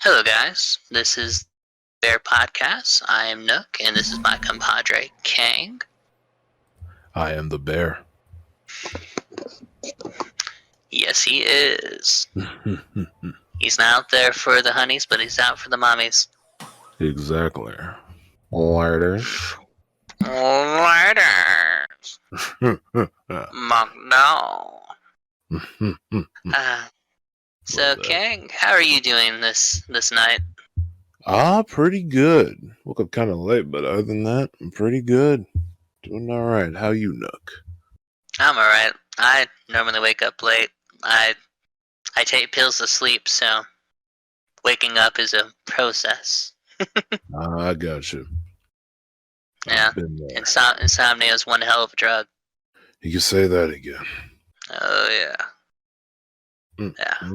Hello, guys. This is Bear Podcast. I am Nook, and this is my compadre, Kang. I am the bear. Yes, he is. He's not out there for the honeys, but he's out for the mommies. Exactly. Larders. Riders. McDowell. So, Kang, how are you doing this night? Pretty good. Woke up kind of late, but other than that, I'm pretty good. Doing all right. How you, Nook? I'm alright. I normally wake up late. I take pills to sleep, so waking up is a process. I got you. Yeah, insomnia is one hell of a drug. You can say that again. Oh yeah. Yeah.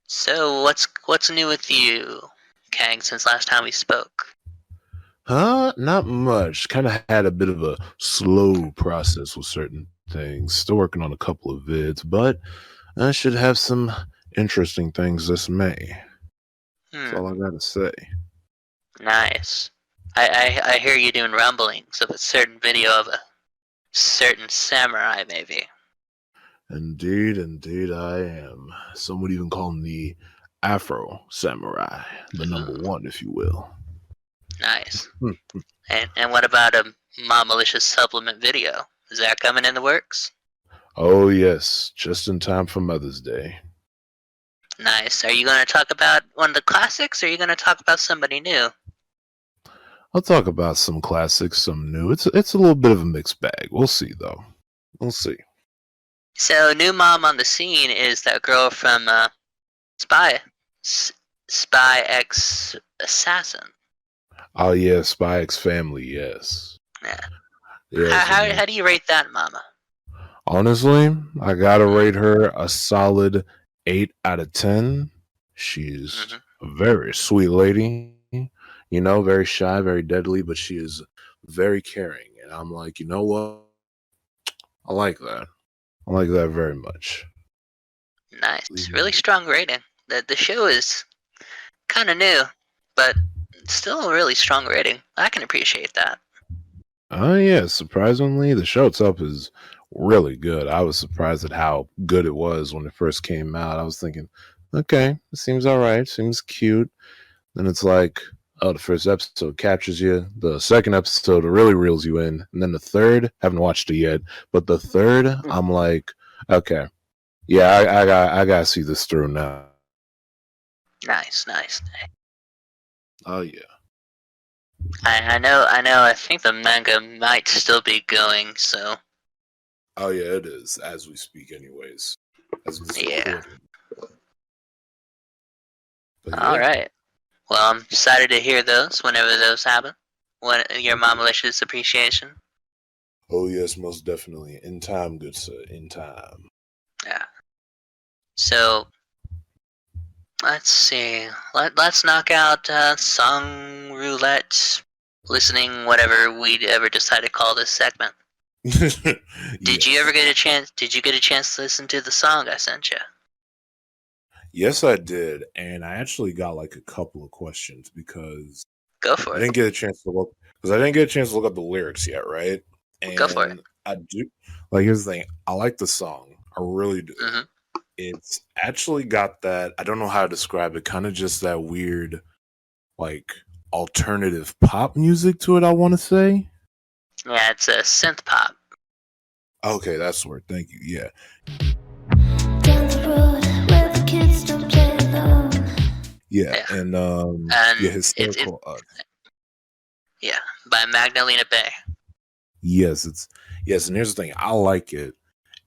So what's new with you, Kang, since last time we spoke? Not much. Kind of had a bit of a slow process with certain things. Still working on a couple of vids, but I should have some interesting things this May. That's all I gotta say. Nice. I hear you doing rumblings of a certain video of a certain samurai, maybe. Indeed, I am. Some would even call me Afro Samurai, the number one, if you will. Nice. And what about a Mom Malicious supplement video? Is that coming in the works? Oh yes, just in time for Mother's Day. Nice. Are you going to talk about one of the classics, or are you going to talk about somebody new? I'll talk about some classics, some new. It's a little bit of a mixed bag. We'll see, though. We'll see. So, new mom on the scene is that girl from Spy X Assassin. Oh yeah, Spy X Family, yes. Yeah. Yes, how do you rate that mama? Honestly, I gotta rate her a solid 8 out of 10. She's a very sweet lady. You know, very shy, very deadly, but she is very caring. And I'm like, you know what? I like that. I like that very much. Nice. Really strong rating. The show is kind of new, but still a really strong rating. I can appreciate that. Oh, yeah. Surprisingly, the show itself is really good. I was surprised at how good it was when it first came out. I was thinking, okay, it seems all right. Seems cute. Then it's like, oh, the first episode captures you. The second episode really reels you in. And then the third, haven't watched it yet, but the third, I'm like, okay, yeah, I gotta see this through now. Nice. Oh yeah. I know. I think the manga might still be going. So. Oh yeah, it is as we speak, anyways. Yeah. All right. Well, I'm excited to hear those whenever those happen. When your Mom Malicious appreciation. Oh yes, most definitely. In time, good sir. In time. Yeah. So let's see. Let's knock out song roulette, listening, whatever we ever decide to call this segment. Did you ever get a chance? Did you get a chance to listen to the song I sent you? Yes, I did, and I actually got like a couple of questions because Go for it. I didn't get a chance to look up the lyrics yet, right? And go for it. I do. Like, here's the thing: I like the song. I really do. Mm-hmm. It's actually got that. I don't know how to describe it. Kind of just that weird, like alternative pop music to it. I want to say. Yeah, it's a synth pop. Okay, that's the word. Thank you. Yeah. Down the road where the kids don't play alone. Yeah, and yeah, hysterical. Yeah, by Magdalena Bay. Yes, and here's the thing: I like it,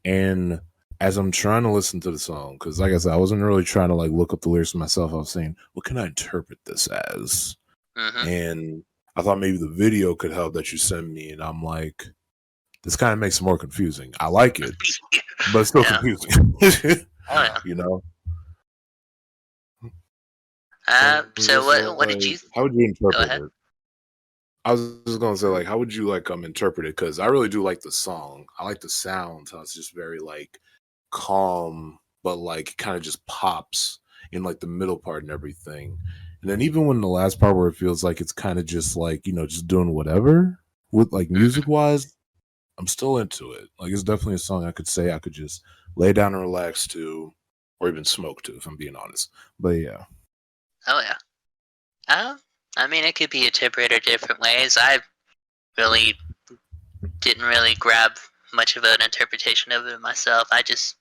and as I'm trying to listen to the song, because like I said, I wasn't really trying to like look up the lyrics myself. I was saying, what can I interpret this as? Mm-hmm. And I thought maybe the video could help that you sent me, and I'm like, this kind of makes it more confusing. I like it, but it's still confusing. Oh yeah. You know. So what did you? How would you interpret it? I was just gonna say, like, how would you like interpret it? Because I really do like the song. I like the sound. How it's just very like calm, but like kind of just pops. in like the middle part and everything. And then even when the last part where it feels like it's kind of just like, just doing whatever with like Mhm. music wise, I'm still into it. Like it's definitely a song I could say I could just lay down and relax to, or even smoke to, if I'm being honest. But yeah. Oh yeah. I mean, it could be interpreted different ways. I really didn't really grab much of an interpretation of it myself. I just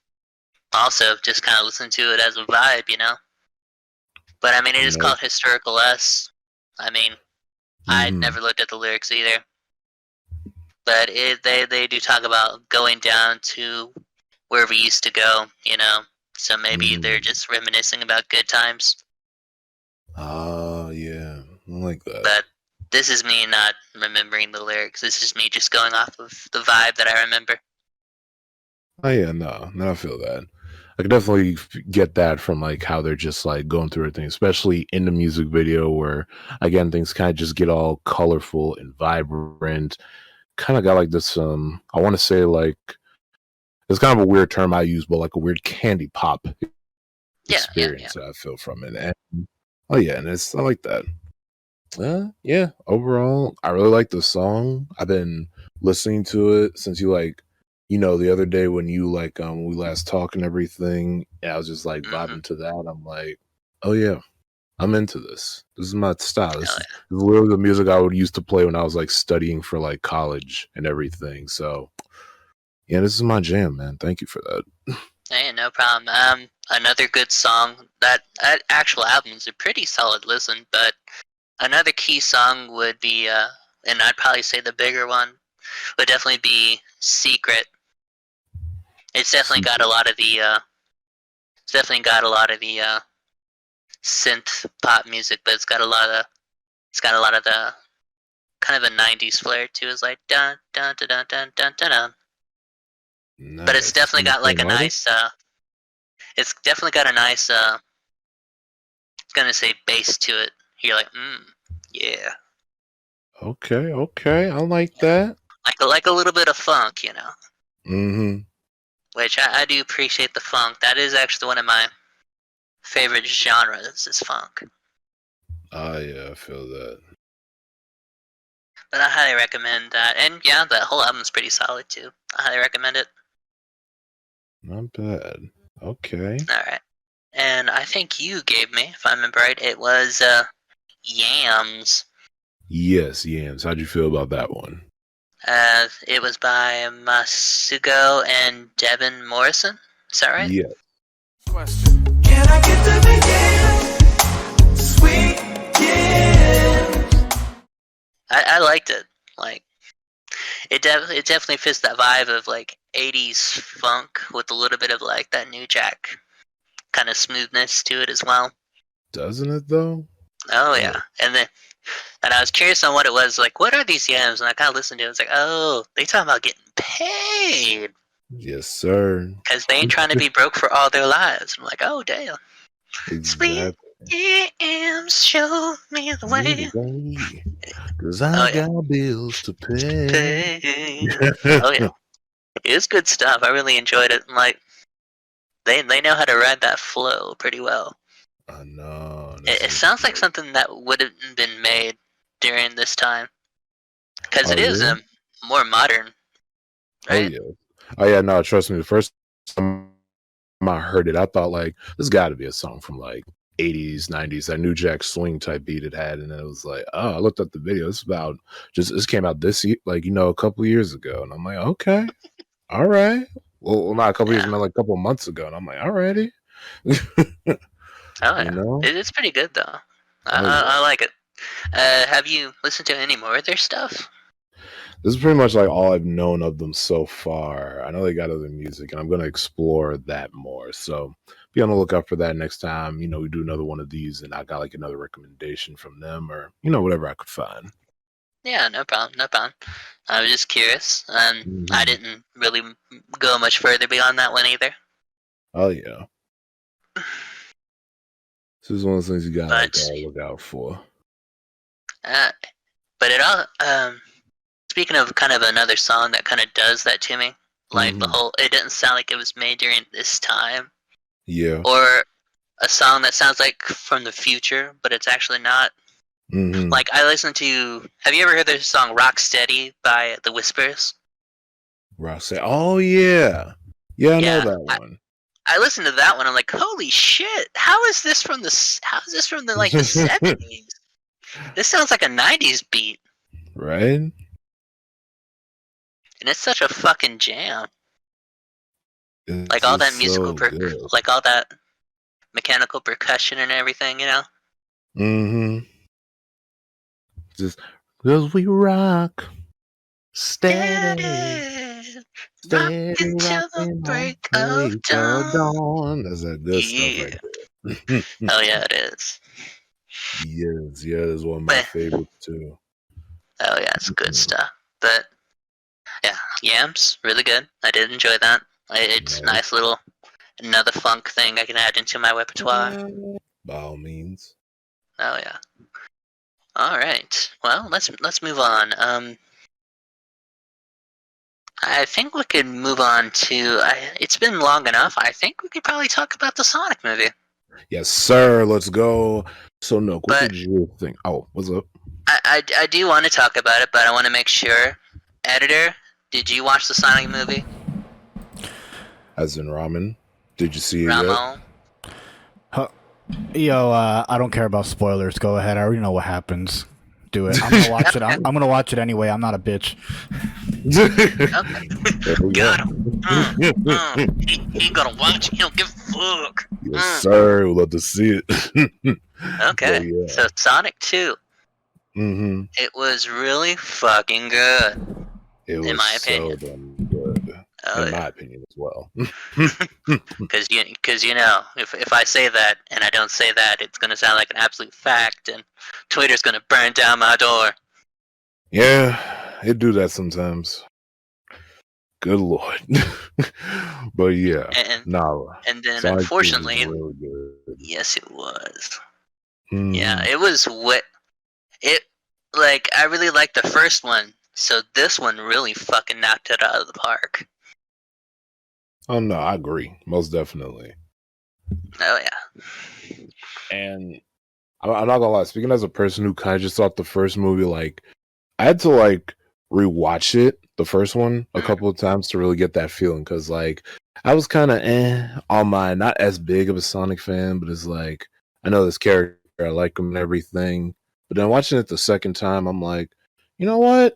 also just kind of listened to it as a vibe, you know. But I mean, it is No. called Historical S. I mean, I Mm-hmm. never looked at the lyrics either. But they do talk about going down to where we used to go, you know. So maybe they're Mm-hmm. just reminiscing about good times. Yeah. I like that. But this is me not remembering the lyrics. This is me just going off of the vibe that I remember. Oh yeah, no, I feel that. I can definitely get that from like how they're just like going through everything, especially in the music video where again things kind of just get all colorful and vibrant. Kind of got like this I want to say like it's kind of a weird term I use, but like a weird candy pop Yeah, yeah, yeah. experience that I feel from it. And oh yeah, and I like that. Yeah. Overall, I really like the song. I've been listening to it since you like, the other day when you like we last talked and everything. And I was just like Mhm. vibing to that. I'm like, oh yeah, I'm into this. This is my style. Oh This is literally the music I would used to play when I was like studying for like college and everything. So yeah, this is my jam, man. Thank you for that. yeah. Hey, no problem. Another good song. That actual album is a pretty solid listen. But another key song would be, and I'd probably say the bigger one would definitely be "Secret." It's definitely got a Secret. lot of the, it's definitely got a lot of the synth pop music, but it's got a lot of the kind of a '90s flair too. It's like dun dun dun dun dun dun dun dun. But it's Nice. definitely From the got like same a artist? nice, it's definitely got a nice, it's gonna say bass to it. You're like, yeah, Okay. I like yeah, that. like a little bit of funk, you know. Mm-hmm. Which I do appreciate the funk. That is actually one of my favorite genres is funk. Yeah, I feel that. But I highly recommend that. And yeah, that whole album's pretty solid too. I highly recommend it. Not bad. Okay. Alright. And I think you gave me, if I remember right, it was Yams. Yes, Yams. How'd you feel about that one? It was by Masugo and Devin Morrison. Is that right? Yeah. Question. Can I get the begin? Sweet yeah. I liked it. Like it definitely fits that vibe of like '80s funk with a little bit of like that New Jack kind of smoothness to it as well. Doesn't it though? Oh Oh, yeah, and I was curious on what it was. Like, what are these yams? And I kind of listened to it. It's like, oh, they talking about getting paid yes, sir. because they ain't trying to be broke for all their lives. I'm like, oh damn, sweet Exactly. yams, show me the Either way. way, 'cause I Oh yeah, got bills to pay. paid. Oh yeah, it's good stuff. I really enjoyed it. And like, they know how to ride that flow pretty well. I know. It, This it is sounds like something that would have been made during this time because oh it is yeah? more modern, Oh right? yeah. Oh yeah, no, trust me, the first time I heard it, I thought like this gotta be a song from like 80s, 90s, that New Jack Swing type beat it had, and then it was like, oh, I looked up the video. It's about just this came out this year, like a couple years ago, and I'm like, okay, all right. Well, not a couple years, Yeah. I meant like a couple months ago, and I'm like, alrighty, Oh you yeah, know. it's pretty good though. Oh yeah, I like it. Have you listened to any more of their stuff? this is pretty much like all I've known of them so far. I know they got other music, and I'm gonna explore that more. So be on the lookout for that next time. We do another one of these, and I got like another recommendation from them, or whatever I could find. Yeah, no problem, no problem. I was just curious. I Hmm. didn't really go much further beyond that one either. Oh yeah, this is one of those things you gotta like But look out for. uh, but it all speaking of kind of another song that kind of does that to me, like the Hmm. whole it didn't sound like it was made during this time Yeah. or a song that sounds like from the future, but it's actually not. Mm-hmm. Like I listen to. Have you ever heard the song "Rock Steady" by The Whispers? Roxanne. Oh yeah, yeah, I know Yeah, that one. I listened to that one. I'm like, holy shit! How is this from the? How is this from the like the 70s? This sounds like a 90s beat, Right? and it's such a fucking jam. It's Like all that just musical, so good. like all that mechanical percussion and everything. You know. Mm-hmm. Just because we rock steady, Rock steady until the rocking on break of break of dawn. dawn. That's that good stuff Yeah. right there. Oh yeah, it is. Yes, yeah, it's one of my But favorites too. oh yeah, it's good Mhm. stuff. But yeah, Yams, really good. I did enjoy that. It's a Nice. nice little another funk thing I can add into my repertoire. By all means. Oh yeah. All right. Well, let's move on. I think we could move on to. It's been long enough. I think we could probably talk about the Sonic movie. Yes, sir. Let's go. So, Nook, what But did you think? Oh, what's up? I do want to talk about it, but I want to make sure. Editor, did you watch the Sonic movie? As in ramen. Did you see it yet? Ramon? Yo, I don't care about spoilers. Go ahead. I already know what happens. Do it. I'm gonna watch it. I'm gonna watch it anyway. I'm not a bitch. Okay. There we go. Got him. He ain't gonna watch it. He don't give a fuck. Yes, sir. We'll love to see it. Okay. Yeah. So Sonic 2. Mm-hmm. It was really fucking good. It was In my so opinion. damn good. Oh, In yeah. my opinion as well. Because you know, if I say that and I don't say that, it's gonna sound like an absolute fact, and Twitter's gonna burn down my door. Yeah, it do that sometimes. Good lord. But yeah, And nah. and then Sonic 2 was unfortunately, really good. yes, it was. Mhm. Yeah, it was what it like. I really liked the first one, so this one really fucking knocked it out of the park. Oh no, I agree. Most definitely. Oh yeah. And I'm not gonna lie, speaking as a person who kind of just thought the first movie, like, I had to like rewatch it, the first one, a couple of times to really get that feeling. Cause like I was kind of on my not as big of a Sonic fan, but it's like I know this character, I like him and everything. But then watching it the second time, I'm like, you know what?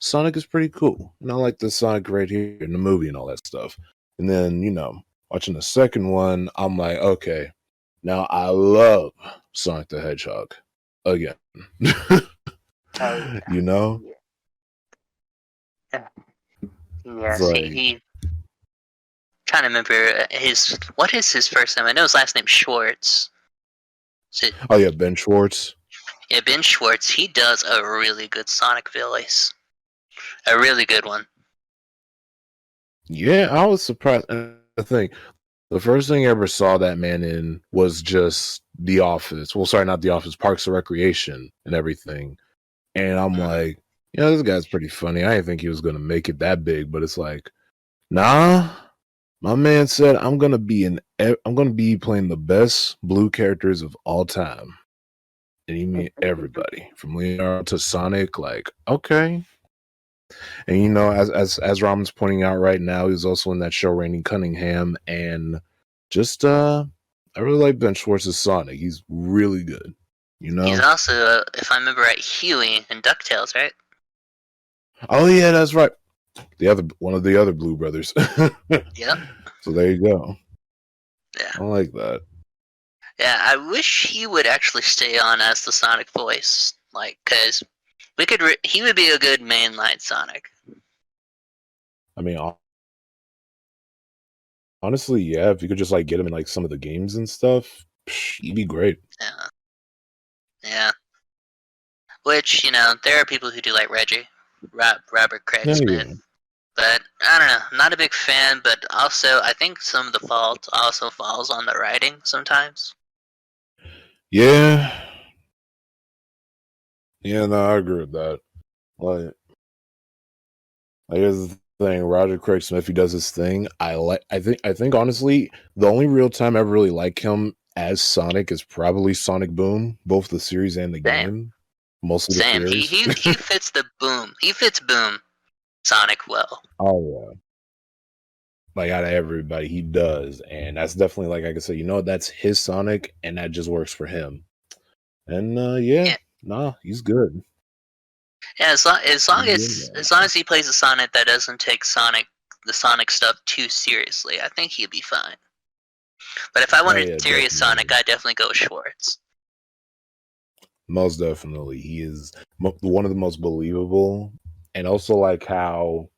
Sonic is pretty cool. And I like the Sonic right here in the movie and all that stuff. And then, watching the second one, I'm like, okay, now I love Sonic the Hedgehog again. You know? Yes, It's like, he trying to remember his what is his first name? I know his last name's Schwartz. Is it, oh yeah, Ben Schwartz. yeah, Ben Schwartz. He does a really good Sonic voice, a really good one. Yeah, I was surprised. And the first thing I ever saw that man in was just The Office. Well, sorry, not The Office, Parks and Recreation and everything. And I'm like, this guy's pretty funny. I didn't think he was going to make it that big, but it's like, nah. My man said, I'm going to be playing the best blue characters of all time. And he mean everybody from Leonardo to Sonic. Like, okay. And as Ramen's pointing out right now, he's also in that show Randy Cunningham, and just I really like Ben Schwartz's Sonic. He's really good. He's also, if I remember right, Huey in DuckTales, right? Oh yeah, that's right. One of the other Blue brothers. Yep. So there you go. Yeah. I like that. Yeah, I wish he would actually stay on as the Sonic voice, like, cause he would be a good mainline Sonic. I mean, honestly, yeah. If you could just like get him in like some of the games and stuff, he'd be great. Yeah. Yeah. Which, there are people who do like Reggie, Robert Craig Yeah, Smith. yeah. But, I don't know, I'm not a big fan, but also, I think some of the fault also falls on the writing sometimes. Yeah. Yeah, no, I agree with that. Like here's the thing, Roger Craig Smith, he does his thing. I think honestly, the only real time I ever really like him as Sonic is probably Sonic Boom, both the series and the Same. game. Most of the Same. He series. he fits the Boom. He fits Boom Sonic well. Oh yeah. Like out of everybody, he does. And that's definitely like I can say, that's his Sonic and that just works for him. And Yeah. nah, he's good. Yeah, as long He's good, as he plays a Sonic that doesn't take the Sonic stuff too seriously, I think he'd be fine. But if I wanted yeah, serious definitely. Sonic, I'd definitely go with Schwartz. Most definitely. He is one of the most believable. And also like how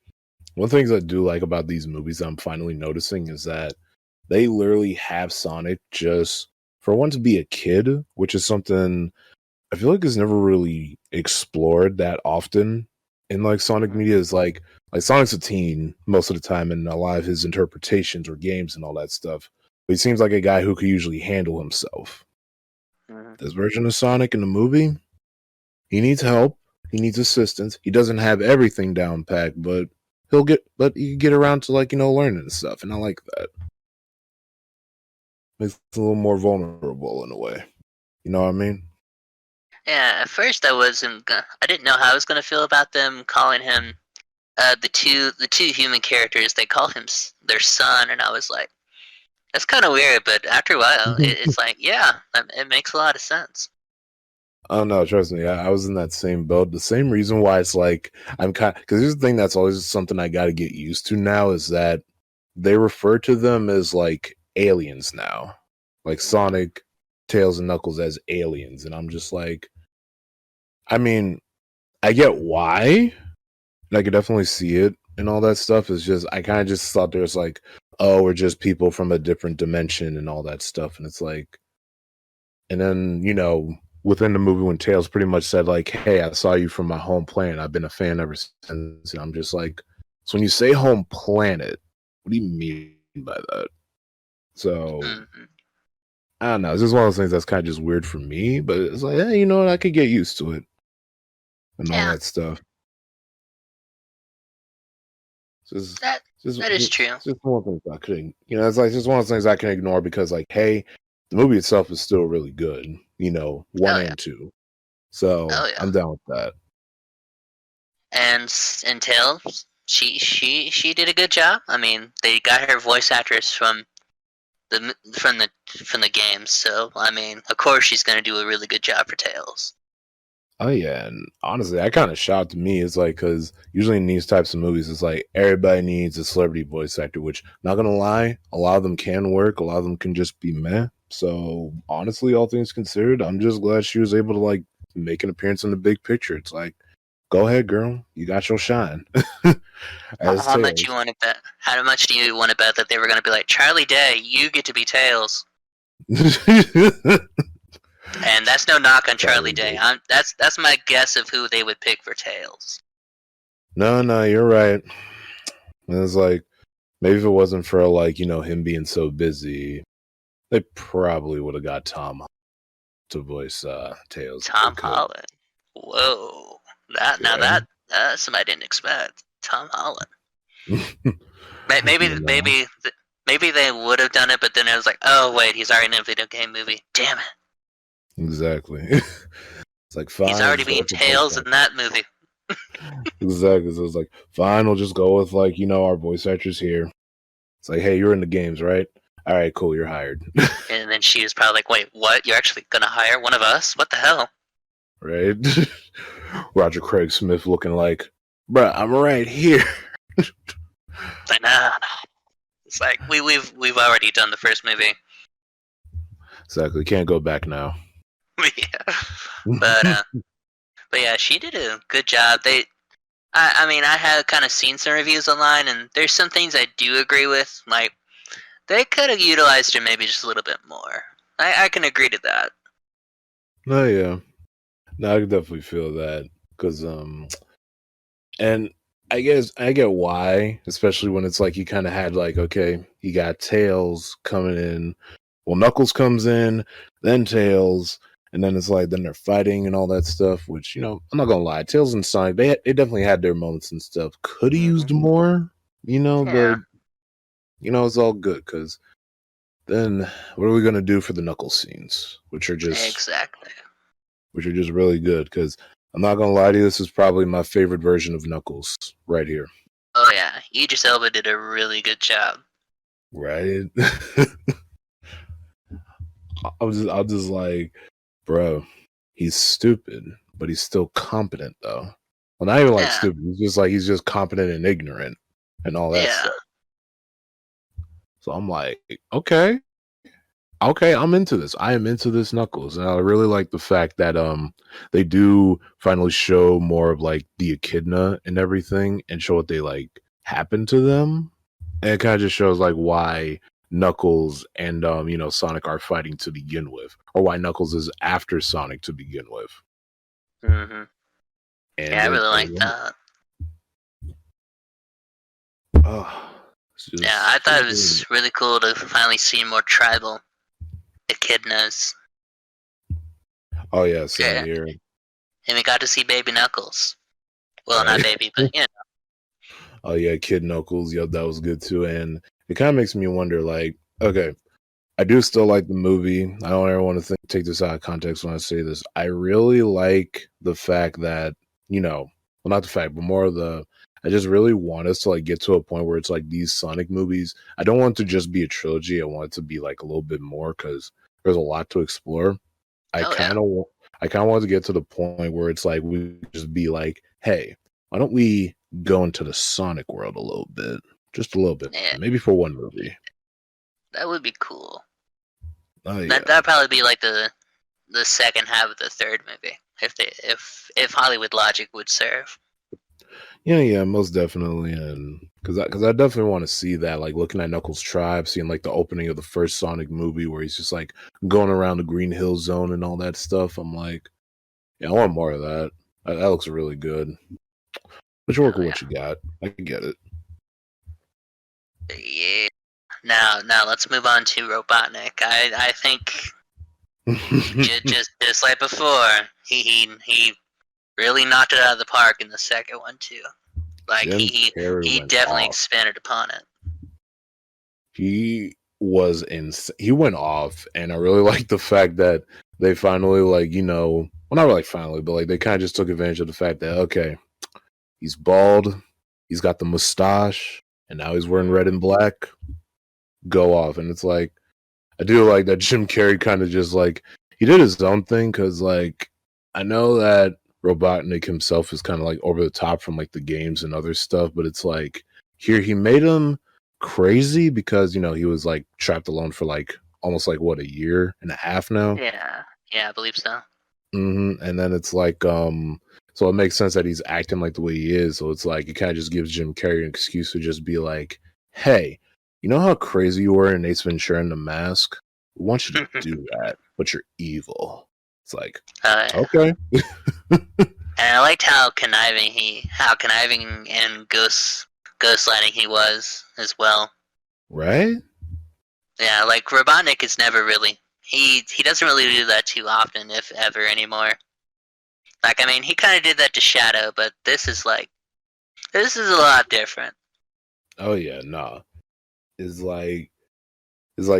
one of the things I do like about these movies I'm finally noticing is that they literally have Sonic just for one to be a kid, which is something I feel like is never really explored that often in like Sonic media. Is like Sonic's a teen most of the time, and a lot of his interpretations or games and all that stuff. But he seems like a guy who could usually handle himself. Mhm. This version of Sonic in the movie, he needs help. He needs assistance. He doesn't have everything down packed, but he can get around to learning and stuff, and I like that. Makes him a little more vulnerable in a way. You know what I mean? Yeah, at first I didn't know how I was gonna feel about them calling him the two human characters. They call him their son, and I was like, that's kind of weird. But after a while, it's like, yeah, it makes a lot of sense. Oh no, trust me, I was in that same boat. The same reason why it's like I'm kind because here's the thing that's always something I got to get used to now is that they refer to them as like aliens now, like Sonic, Tails, and Knuckles as aliens, and I'm just like, I mean, I get why, and I could definitely see it and all that stuff. Is just I kind of just thought there's like, oh, we're just people from a different dimension and all that stuff, and it's like, and then within the movie when Tails pretty much said like, "Hey, I saw you from my home planet. I've been a fan ever since." And I'm just like, so when you say home planet, what do you mean by that? So Mm-hmm. I don't know. It's just one of those things that's kind of just weird for me, but it's like, hey, you know what? I could get used to it and all Yeah, that stuff. It's that just, that is true. it's just one of the things I couldn't, it's like just one of those things I can ignore because like, hey, the movie itself is still really good, one Oh yeah, and two. So oh yeah. I'm down with that. And Tails, she did a good job. I mean, they got her voice actress from the games, so I mean, of course she's gonna do a really good job for Tails. Oh yeah, and honestly, that kind of shocked me. It's like because usually in these types of movies, it's like everybody needs a celebrity voice actor. Which, not gonna lie, a lot of them can work. A lot of them can just be meh. So honestly, all things considered, I'm just glad she was able to like make an appearance in the big picture. It's like, go ahead, girl, you got your shine. As How much you Tails. want to bet? How much do you want to bet that they were gonna be like Charlie Day? You get to be Tails, and that's no knock on Charlie Day. That's my guess of who they would pick for Tails. No, you're right. And it's like maybe if it wasn't for like him being so busy, they probably would have got Tom to voice Tails. They Tom could. Holland. Whoa, that now Yeah. that somebody didn't expect. Tom Holland. Maybe You know? maybe maybe they would have done it, but then it was like, oh wait, he's already in a video game movie. Damn it, Exactly. It's like he's fine, we'll already just go being with the voice Tails in that movie. actor. Exactly. So it's like fine, we'll just go with like our voice actors here. It's like, hey, you're in the games, right? All right, cool, you're hired. And then she was probably like, wait, what? You're actually gonna hire one of us? What the hell? Right? Roger Craig Smith looking like, bruh, I'm right here. Like, nah. It's like we've already done the first movie. Exactly. Can't go back now. Yeah. But yeah, she did a good job. I mean, I had kind of seen some reviews online, and there's some things I do agree with. Like, they could have utilized her maybe just a little bit more. I can agree to that. Oh yeah. No, I can definitely feel that. Cause and I guess I get why, especially when it's like you kind of had like, okay, you got Tails coming in, well, Knuckles comes in, then Tails, and then it's like then they're fighting and all that stuff. Which I'm not gonna lie, Tails and Sonic they definitely had their moments and stuff. Could have used more, Yeah. but it's all good because Then what are we gonna do for the Knuckles scenes, which are just Exactly. really good? Because I'm not gonna lie to you, this is probably my favorite version of Knuckles right here. Oh yeah, Idris Elba did a really good job. Right? I'm just like, bro, he's stupid, but he's still competent though. Well, not even like Yeah, stupid. He's just competent and ignorant and all that yeah. stuff. So I'm like, okay, I'm into this. I am into this Knuckles, and I really like the fact that they do finally show more of like the echidna and everything, and show what they like happened to them, and it kind of just shows like why Knuckles and Sonic are fighting to begin with, or why Knuckles is after Sonic to begin with, Hmm. and Yeah, I really like that. oh, it's Yeah, I thought it just was really cool to finally see more tribal echidnas. oh yeah, same Yeah, here, and we got to see Baby Knuckles. Well, not right? baby, but you know. Oh yeah, Kid Knuckles. Yep, that was good too. And it kind of makes me wonder, like, okay, I do still like the movie. I don't ever want to take this out of context when I say this. I really like the fact that, well, not the fact, but more of the. I just really want us to like get to a point where it's like these Sonic movies. I don't want it to just be a trilogy. I want it to be like a little bit more because there's a lot to explore. I Oh yeah, kind of, I kind of want to get to the point where it's like we just be like, hey, why don't we go into the Sonic world a little bit, just a little bit, yeah, maybe for one movie. that would be cool. Oh That yeah, that'd probably be like the second half of the third movie if Hollywood logic would serve. yeah, most definitely, and because I definitely want to see that, like looking at Knuckles' tribe, seeing like the opening of the first Sonic movie where he's just like going around the Green Hill Zone and all that stuff. I'm like, yeah, I want more of that. That looks really good. But you work Oh with yeah, what you got. I can get it. yeah. Now let's move on to Robotnik. I think just like before, he really knocked it out of the park in the second one too. Like Jim Carrey he went definitely off. expanded upon it. He went off, and I really like the fact that they finally like well, not really finally, but like they kind of just took advantage of the fact that okay, he's bald, he's got the mustache, and now he's wearing red and black. Go off, and it's like I do like that Jim Carrey kind of just like he did his own thing because like I know that Robotnik himself is kind of like over the top from like the games and other stuff, but it's like here he made him crazy because he was like trapped alone for like almost like what, a year and a half now. Yeah, yeah, I believe so. And then it's like so it makes sense that he's acting like the way he is, so it's like it kind of just gives Jim Carrey an excuse to just be like, hey, you know how crazy you were in Ace Ventura in the Mask? We want you to do that, but you're evil. It's like, Yeah. okay. And I liked how conniving and ghostlighting he was as well. Right? Yeah, like Robotnik is never really he doesn't really do that too often, if ever anymore. Like I mean, he kind of did that to Shadow, but this is a lot different. Oh yeah, nah. It's like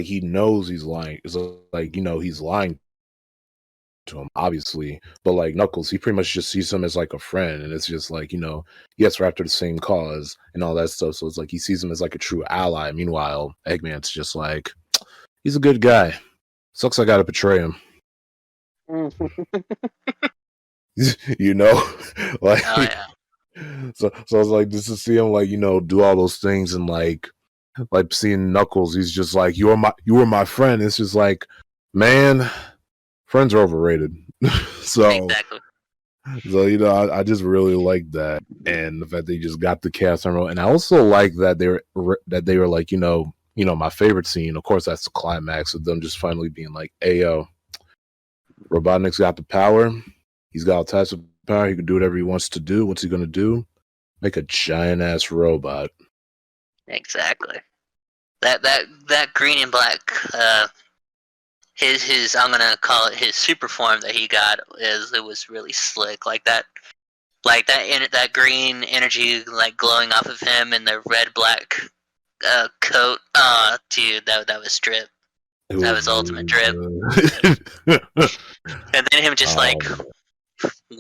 he knows he's lying. It's like, he's lying to him, obviously. But like Knuckles, he pretty much just sees him as like a friend, and it's just like, yes, we're after the same cause and all that stuff. So it's like he sees him as like a true ally. Meanwhile, Eggman's just like, he's a good guy. Sucks I gotta betray him. you know? Like Oh yeah, so I was like, just to see him like, do all those things and like seeing Knuckles, he's just like, you were my friend. It's just like, man, friends are overrated. so exactly. So I just really like that, and the fact they just got the cast on roll, and I also like that they were like, my favorite scene. Of course, that's the climax of them just finally being like, "Hey, yo, Robotnik's got the power. He's got all types of power. He can do whatever he wants to do. What's he gonna do? Make a giant ass robot." Exactly. That green and black his I'm gonna call it his super form that he got it was really slick. That green energy like glowing off of him and the red black coat. Dude, that was strip. It That was was ultimate really drip. good. And then him just like um,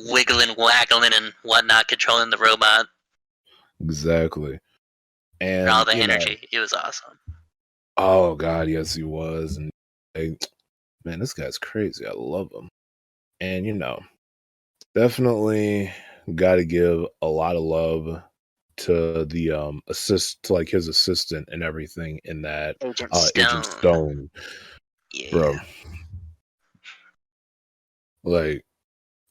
wiggling, waggling, and whatnot, controlling the robot exactly. and all And the energy. It was awesome. oh god, yes, he was. And man, this guy's crazy. I love him. And definitely got to give a lot of love to the to like his assistant and everything in that Agent Agent Stone. Stone, bro. Yeah. Like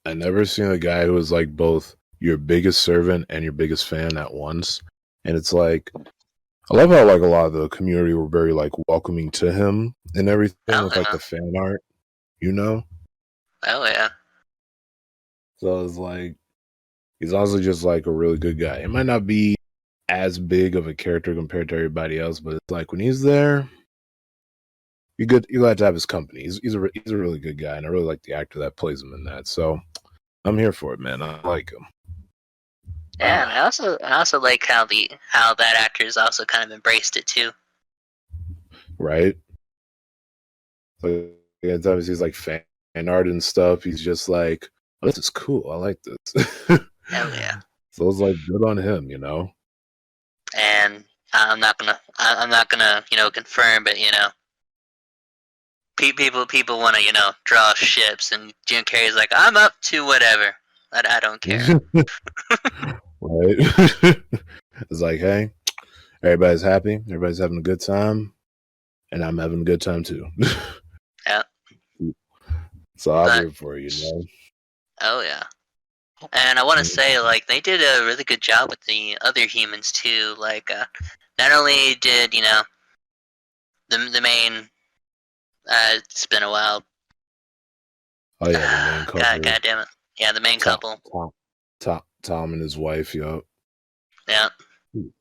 I never seen a guy who was like both your biggest servant and your biggest fan at once. And it's like I love how like a lot of the community were very like welcoming to him and everything Oh with like yeah. the fan art. Oh yeah. So it's like he's also just like a really good guy. It might not be as big of a character compared to everybody else, but it's like when he's there, you're good. You're glad to have his company. He's a really good guy, and I really like the actor that plays him in that. So I'm here for it, man. I like him. Yeah, and I also like how that actor's also kind of embraced it too. Right? Like sometimes he's like fan art and stuff. He's just like, oh, this is cool. I like this. Hell yeah. So it's like good on him. And I'm not gonna confirm, but people want to draw ships, and Jim Carrey's like, I'm up to whatever. I don't care. Right? It's like, hey, everybody's happy. Everybody's having a good time, and I'm having a good time too. Yeah. So I'll be But here for you. oh yeah. And I want to say, like, they did a really good job with the other humans too. Like, not only did the main, it's been a while. Oh yeah, the main couple. God damn it. Yeah, the main couple. Tom and his wife. Yup. Yeah, Ooh,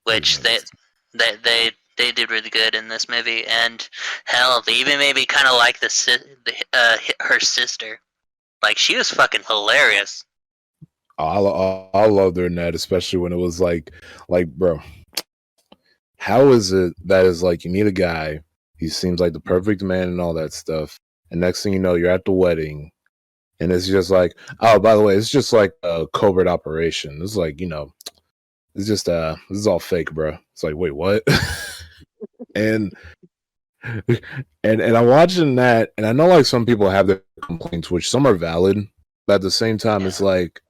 which nice. they did really good in this movie, and hell, they even made me kind of like her sister. Like, she was fucking hilarious. I love their net, especially when it was like, bro, how is it that is like you meet a guy, he seems like the perfect man and all that stuff, and next thing you know, you're at the wedding, and it's just like, oh, by the way, it's just like a covert operation. It's like it's just this is all fake, bro. It's like, wait, what? and and I'm watching that, and I know like some people have their complaints, which some are valid, but at the same time, it's Yeah. like,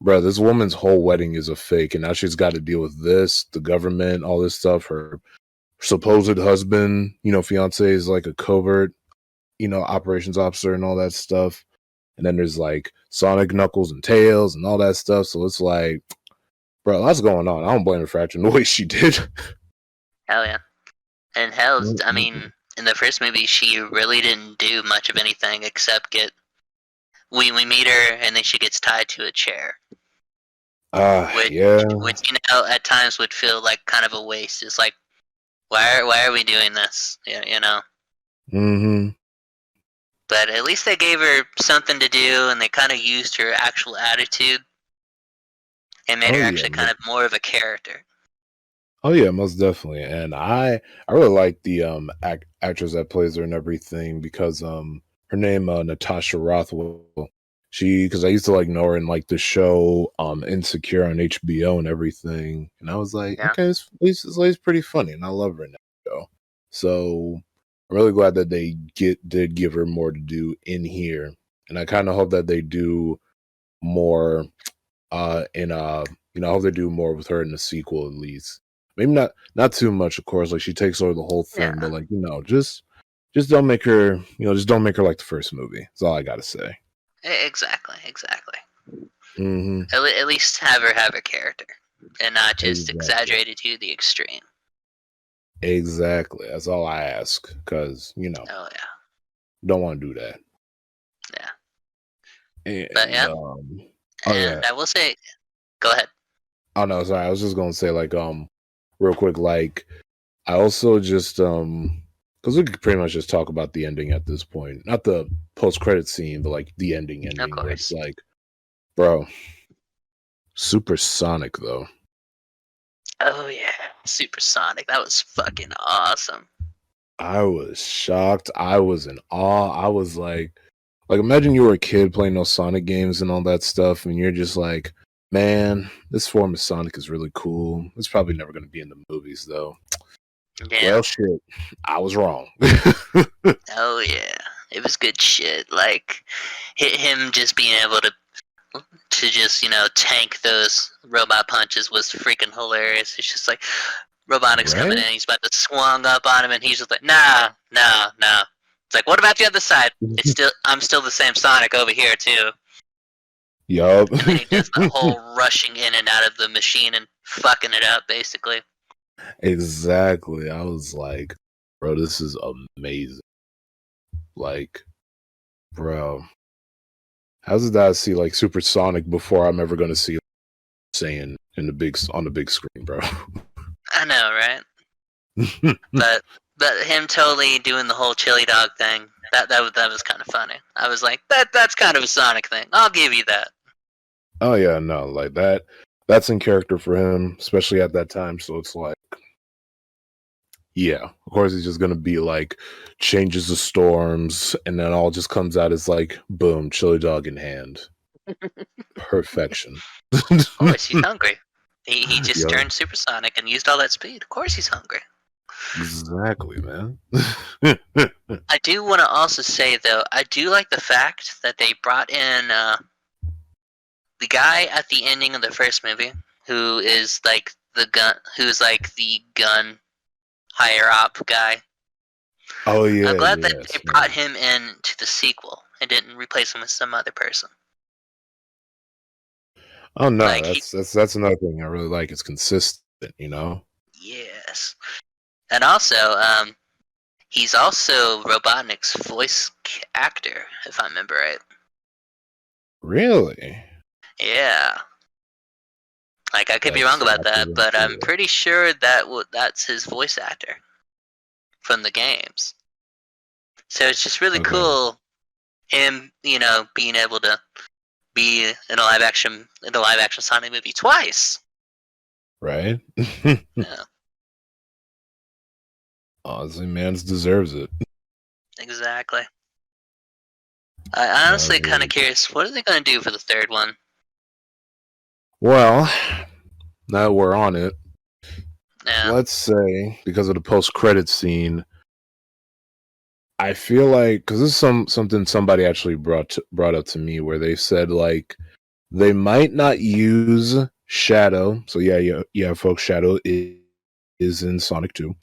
bro, this woman's whole wedding is a fake, and now she's got to deal with this, the government, all this stuff. Her supposed husband, fiance is like a covert, operations officer and all that stuff. And then there's like Sonic, Knuckles, and Tails and all that stuff. So it's like, bro, lots going on. I don't blame her for acting the way she did. Hell yeah. And hell, I mean, in the first movie, she really didn't do much of anything except we meet her, and then she gets tied to a chair, which Yeah. at times would feel like kind of a waste. It's like, why are we doing this? Mm-hmm. But at least they gave her something to do, and they kind of used her actual attitude and made her actually kind of more of a character. Oh yeah, most definitely. And I really like the actress that plays her and everything because her name Natasha Rothwell. Because I used to like know her in like the show Insecure on HBO and everything, and I was like, Yeah. okay, this lady's pretty funny, and I love her in that show. So I'm really glad that they did give her more to do in here, and I kind of hope that they do more I hope they do more with her in the sequel at least. Maybe not too much, of course. Like she takes over the whole thing, Yeah. but like just don't make her just don't make her like the first movie. That's all I gotta say. Exactly. Mm-hmm. At least have her character, and not just Exactly. exaggerated to the extreme. Exactly. That's all I ask, because Oh yeah. don't want to do that. Yeah. And, But yeah. yeah. I will say, go ahead. Oh no, sorry. I was just gonna say like real quick, like I also just because we could pretty much just talk about the ending at this point, not the post credit scene, but like the ending. Of Where it's course. like, bro, Supersonic though. Oh yeah, Supersonic. That was fucking awesome. I was shocked. I was in awe. I was like imagine you were a kid playing those Sonic games and all that stuff, and you're just like, man, this form of Sonic is really cool. It's probably never going to be in the movies though. Yeah. Well, shit, I was wrong. Oh yeah, it was good shit. Like him just being able to just tank those robot punches was freaking hilarious. It's just like Robotic's coming in, Right? he's about to swung up on him, and he's just like, nah, nah, nah. It's like, what about the other side? I'm still the same Sonic over here too. Yup. And then he does the whole rushing in and out of the machine and fucking it up, basically. Exactly. I was like, bro, this is amazing. Like, bro, how's it that I see like Supersonic before I'm ever gonna see saying in the big on the big screen, bro? I know, right? But him totally doing the whole chili dog thing, that was kind of funny. I was like, that's kind of a Sonic thing. I'll give you that. Oh yeah, no, like that's in character for him, especially at that time. So it's like, yeah, of course he's just gonna be like changes the storms, and then all just comes out as like boom, chili dog in hand, perfection. Of course, he's hungry. He just Yeah, turned supersonic and used all that speed. Of course, he's hungry. exactly, man. I do want to also say though, I do like the fact that they brought in the guy at the ending of the first movie, who is like the gun higher up guy. Oh yeah, I'm glad that yes, they yeah. brought him in to the sequel and didn't replace him with some other person. Oh no, Like that's another thing I really like. It's consistent, you know. yes, and also he's also Robotnik's voice actor, if I remember right. Really? Yeah. Like I could be wrong That's about that, really but I'm cool. pretty sure that's his voice actor from the games. So it's just really Okay, cool him, being able to be in a live action Sonic movie twice. right? Yeah, Honestly, Mans deserves it. exactly. I That honestly was kind of really good. curious. What are they going to do for the third one? Well, now we're on it. Yeah, Let's say because of the post-credit scene, I feel like because this is something somebody actually brought up to me, where they said like they might not use Shadow. So yeah, folks, Shadow is in Sonic 2,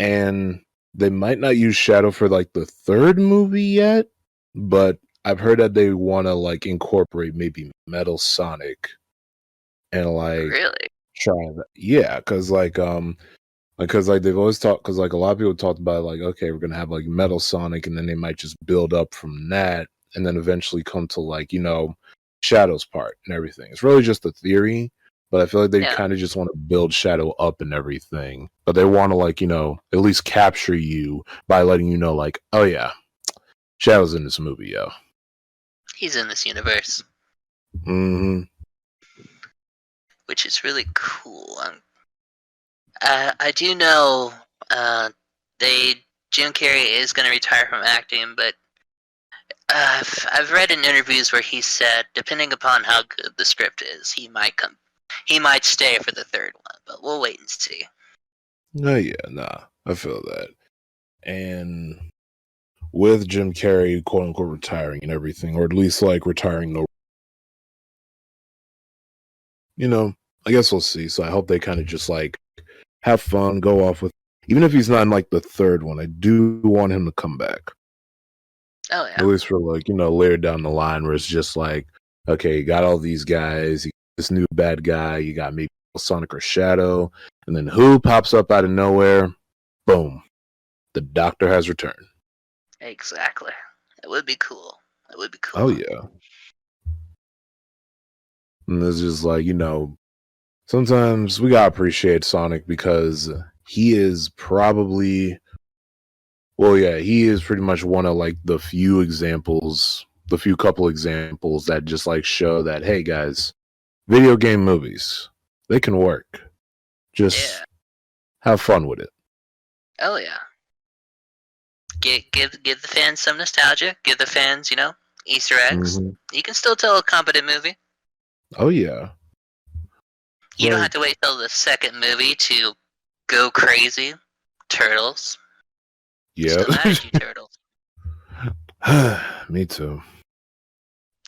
and they might not use Shadow for like the third movie yet, but I've heard that they want to like incorporate maybe Metal Sonic and like really? try that. Yeah, because like they've always talked, because like a lot of people talked about like, okay, we're gonna have like Metal Sonic, and then they might just build up from that, and then eventually come to like Shadow's part and everything. It's really just a theory, but I feel like they Yeah, kind of just want to build Shadow up and everything, but they want to like at least capture you by letting you know like, oh yeah, Shadow's in this movie, yo. he's in this universe, Mm-hmm. which is really cool. I do know they Jim Carrey is going to retire from acting, but I've read in interviews where he said, depending upon how good the script is, he might stay for the third one, but we'll wait and see. Oh yeah, nah, I feel that. And with Jim Carrey, quote unquote, retiring and everything, or at least like retiring no, I guess we'll see. So I hope they kind of just like have fun, go off with, even if he's not in like the third one, I do want him to come back. Oh At yeah, least for like, later down the line where it's just like, okay, you got all these guys, you got this new bad guy, you got maybe Sonic or Shadow, and then who pops up out of nowhere? Boom. The Doctor has returned. exactly. It would be cool. It would be Oh cool. yeah. And it's just like, sometimes we gotta appreciate Sonic because he is probably, well, yeah, he is pretty much one of like the few couple examples that just like show that, hey guys, video game movies, they can work. Yeah. Just have fun with it. Oh yeah. Give the fans some nostalgia. Give the fans, Easter eggs. Mhm. You can still tell a competent movie. Oh yeah. You don't have Like, to wait till the second movie to go crazy. Turtles. yeah. Still mad at you, Turtles. Me too.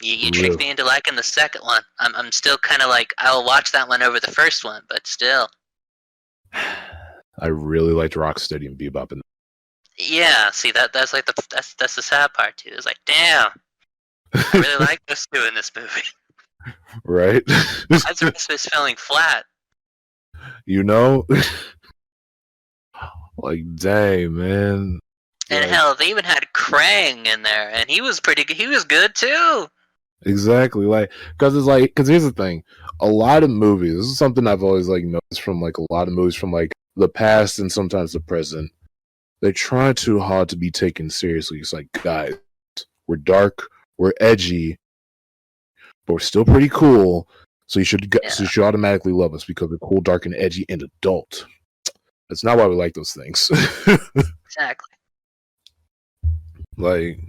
You tricked Real. me into liking the second one. I'm still kind of like, I'll watch that one over the first one, but still. I really liked Rocksteady and Bebop, and Yeah, see that's like that's the sad part too. It's like, damn, I really like those two in this movie. right? Why's the rest of this feeling flat? You know, like, dang, man. And Like, hell, they even had Krang in there, and he was pretty good. He was good too. exactly. Like, because here's the thing: a lot of movies. This is something I've always like noticed from like a lot of movies from like the past and sometimes the present. They try too hard to be taken seriously. It's like, guys, we're dark, we're edgy, but we're still pretty cool. So so you should automatically love us because we're cool, dark, and edgy and adult. That's not why we like those things. Exactly. Like,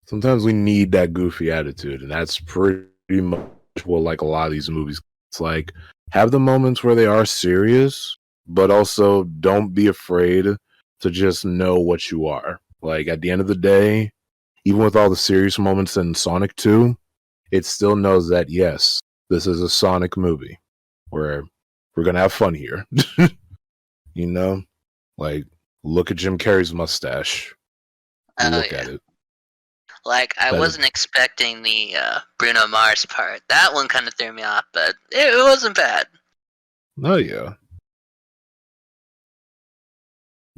sometimes we need that goofy attitude, and that's pretty much what like a lot of these movies. It's like, have the moments where they are serious, but also don't be afraid to just know what you are. Like, at the end of the day, even with all the serious moments in Sonic 2, it still knows that yes, this is a Sonic movie where we're gonna have fun here. You know, like, look at Jim Carrey's mustache. Oh Look yeah. at it. Like I That is, wasn't expecting the Bruno Mars part. That one kind of threw me off, but it wasn't bad. oh yeah,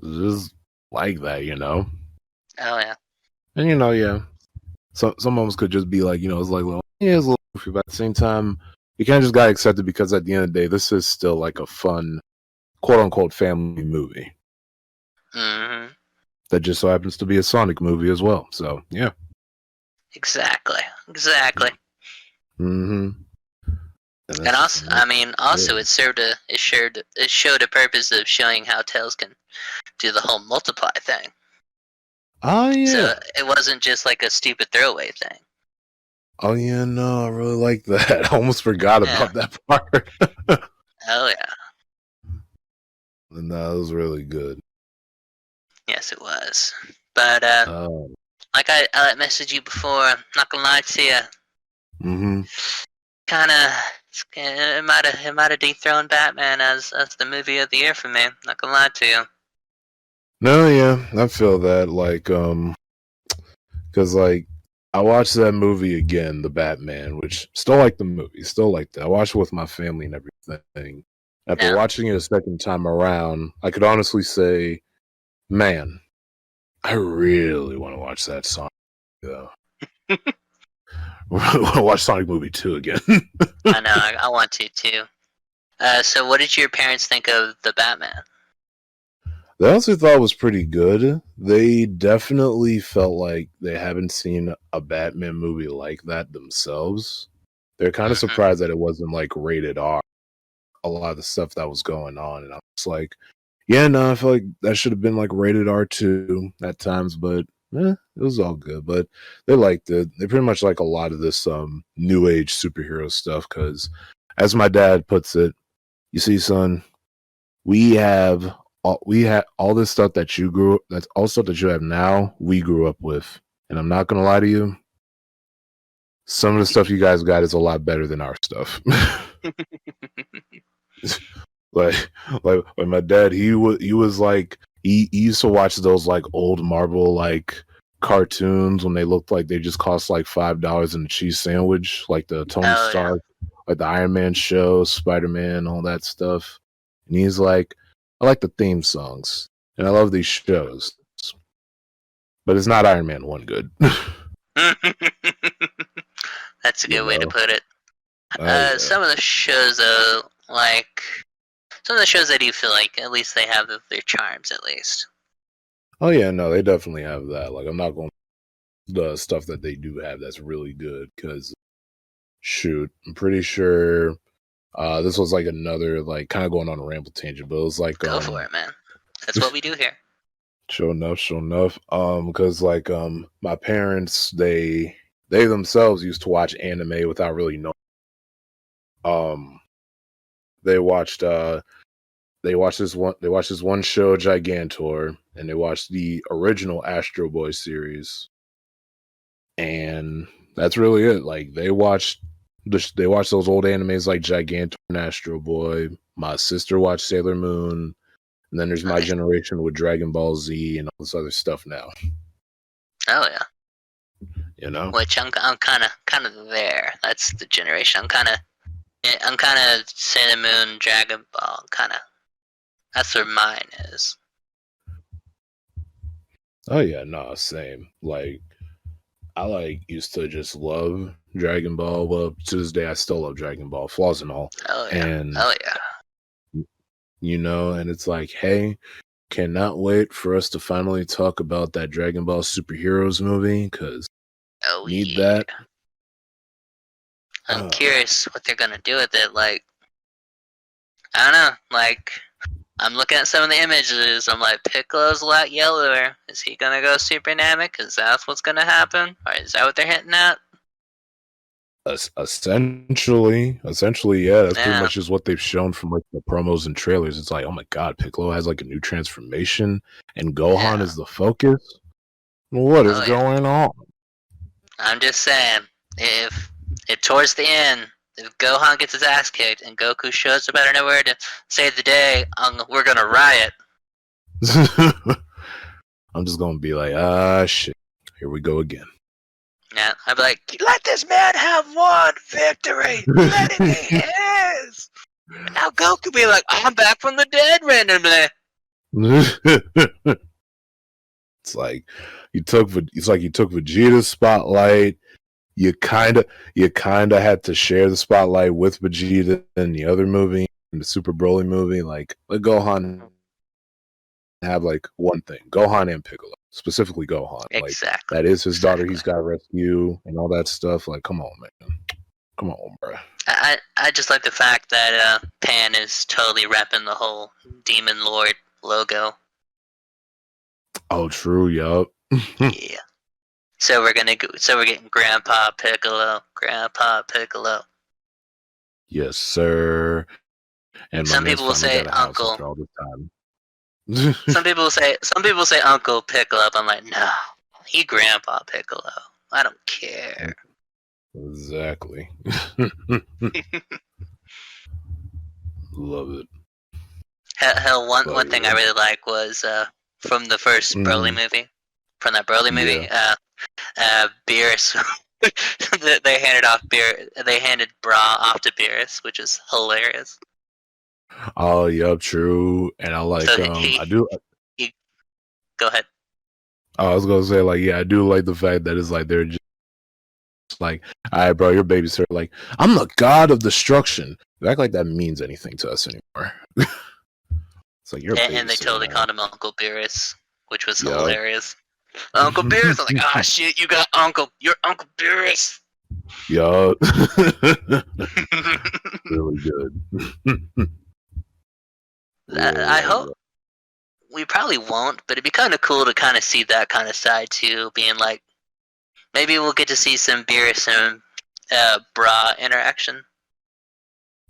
just like that, you know. Oh yeah. And yeah. Some moments could just be like, it's like, well, yeah, it's a little goofy, but at the same time, you can't just got accepted because at the end of the day, this is still like a fun, quote unquote, family movie hmm that just so happens to be a Sonic movie as well. So yeah. Exactly. Exactly. Mm-hmm. And also, I mean, also it showed a purpose of showing how Tails can do the whole multiply thing. Oh yeah. So it wasn't just like a stupid throwaway thing. Oh yeah, no, I really like that. I almost forgot about that part. Oh yeah. And that was really good. Yes, it was. But Oh. like I messaged you before, I'm not gonna lie to you. Mm-hmm. It might have dethroned Batman as the movie of the year for me. Not gonna lie to you. No, yeah, I feel that. Like, because like I watched that movie again, The Batman, which still like the movie, still like that. I watched it with my family and everything. After No. watching it a second time around, I could honestly say, man, I really want to watch that Sonic. Though. Watch Sonic movie 2 again. I know. I want to too. So what did your parents think of the Batman? They also thought it was pretty good. They definitely felt like they haven't seen a Batman movie like that themselves. They're kind of Mhm. surprised that it wasn't like rated R. A lot of the stuff that was going on, and I was like, yeah, no, I feel like that should have been like rated R too at times, but it was all good. But they liked it. They pretty much like a lot of this new age superhero stuff because, as my dad puts it, you see, son, we had all this stuff that that's all stuff that you have now. We grew up with, and I'm not gonna lie to you. Some of the stuff you guys got is a lot better than our stuff. like my dad, he was like he used to watch those like old Marvel like cartoons when they looked like they just cost like $5 in a cheese sandwich, like the Tony Oh, yeah. Stark, like the Iron Man show, Spider-Man, all that stuff. And he's like, I like the theme songs and I love these shows, but it's not Iron Man 1 good. That's a You good way to know? put it. Yeah. Some of the shows, like some of the shows, I do feel like at least they have their charms, at least. Oh yeah, no, they definitely have that. Like, I'm not going the stuff that they do have that's really good because shoot, I'm pretty sure this was like another like kind of going on a ramble tangent, but it was like Go for it, man. That's what we do here. Sure enough, sure enough. Because like my parents, they themselves used to watch anime without really knowing. Um, they watched they watched this one show, Gigantor, and they watched the original Astro Boy series, and that's really it. Like they watched those old animes like Gigantor and Astro Boy. My sister watched Sailor Moon, and then there's my Nice. generation with Dragon Ball Z and all this other stuff now. Oh yeah. You know. Which I'm kind of there. That's the generation. I'm kind of Sailor Moon, Dragon Ball, kind of. That's where mine is. Oh yeah, no, same. Like I used to just love Dragon Ball. Well, to this day, I still love Dragon Ball, flaws and all. Oh yeah. And Oh yeah. and it's like, hey, cannot wait for us to finally talk about that Dragon Ball Superheroes movie because Oh need yeah. that. I'm curious what they're gonna do with it. Like, I don't know. Like, I'm looking at some of the images. I'm like, Piccolo's a lot yellower. Is he gonna go Super Namek? Is that what's gonna happen? Or is that what they're hinting at? Essentially, yeah, that's pretty Yeah. much just what they've shown from like the promos and trailers. It's like, oh my god, Piccolo has like a new transformation, and Gohan Yeah. is the focus. What is Oh, yeah. going on? I'm just saying, if towards the end, if Gohan gets his ass kicked and Goku shows up out of nowhere to save the day, we're gonna riot. I'm just gonna be like, shit, here we go again. Yeah, I'd be like, let this man have one victory. Let it be his. Now Goku be like, I'm back from the dead randomly. It's like you took Vegeta's spotlight. You kind of had to share the spotlight with Vegeta in the other movie, in the Super Broly movie. Like, let Gohan have like one thing: Gohan and Piccolo, specifically Gohan. Exactly. Like that is his daughter. He's Exactly. got to rescue and all that stuff. Like, come on, man, come on, bro. I just like the fact that Pan is totally repping the whole Demon Lord logo. Oh, true. Yup. Yeah. So we're getting Grandpa Piccolo. Yes, sir. And my Some man's people will finally say got a house Uncle. after all this time. Some people say Uncle Piccolo. I'm like, no, he Grandpa Piccolo. I don't care. Exactly. Love it. Hell, one But thing I really like was from the first Broly movie. From that Broly movie, Beerus. they handed Bra off to Beerus, which is hilarious. Oh, yup, true. And I like So I do. Go ahead. I was gonna say like, yeah, I do like the fact that it's like they're just like, all right, bro, your babysitter. Like, I'm the god of destruction. You act like that means anything to us anymore. It's like you're. And they totally called him Uncle Beerus, which was Yup. hilarious. Uncle Beerus. I'm like, ah, shit, you got Uncle. You're Uncle Beerus. Yup. Really good. I hope we probably won't, but it'd be kind of cool to kind of see that kind of side too. Being like, maybe we'll get to see some Beerus and Bra interaction.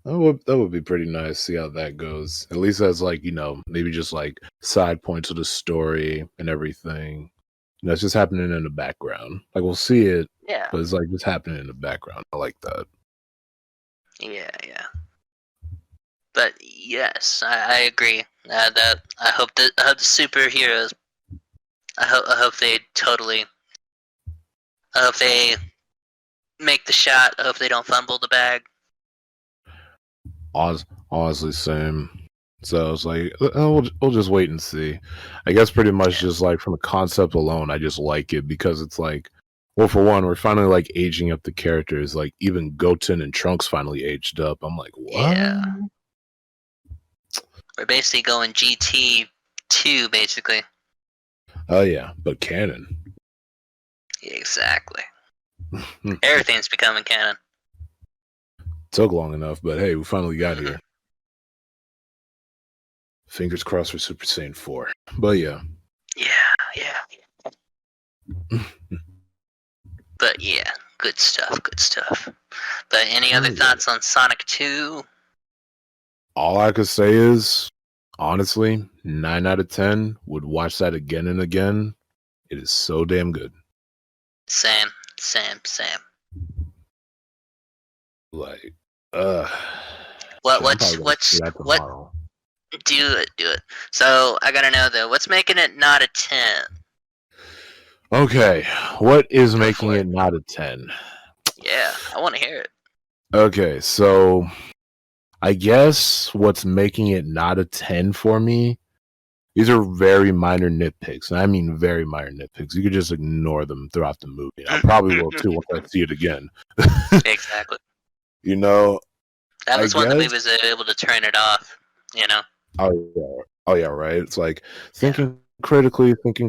That would be pretty nice. See how that goes. At least as like, maybe just like side points of the story and everything. It's just happening in the background. Like we'll see it, Yeah. but it's like just happening in the background. I like that. Yeah. But yes, I agree. That I hope the superheroes. I hope they totally. I hope they make the shot. I hope they don't fumble the bag. Honestly, same. So it's like we'll just wait and see. I guess pretty much just like from the concept alone, I just like it because it's like, well, for one, we're finally like aging up the characters. Like even Goten and Trunks finally aged up. I'm like, what? Yeah. We're basically going GT2, basically. Oh yeah, but canon. Exactly. Everything's becoming canon. Took long enough, but hey, we finally got here. Fingers crossed for Super Saiyan 4. But yeah. Yeah. But yeah, good stuff. But any other Oh, yeah. thoughts on Sonic 2? All I could say is, honestly, 9 out of 10 would watch that again and again. It is so damn good. Same. Like, What shit, I'm probably gonna see that what tomorrow. do it. So I gotta know though, what's making it not a 10? Okay, what is Go making for it it. not a 10? Yeah, I wanna hear it. Okay, so I guess what's making it not a 10 for me, these are very minor nitpicks. And I mean very minor nitpicks. You could just ignore them throughout the movie. I probably will too once I see it again. Exactly. You know, That I was one of the guess. movies that were able to turn it off, you know? Oh yeah, right. It's like Yeah, thinking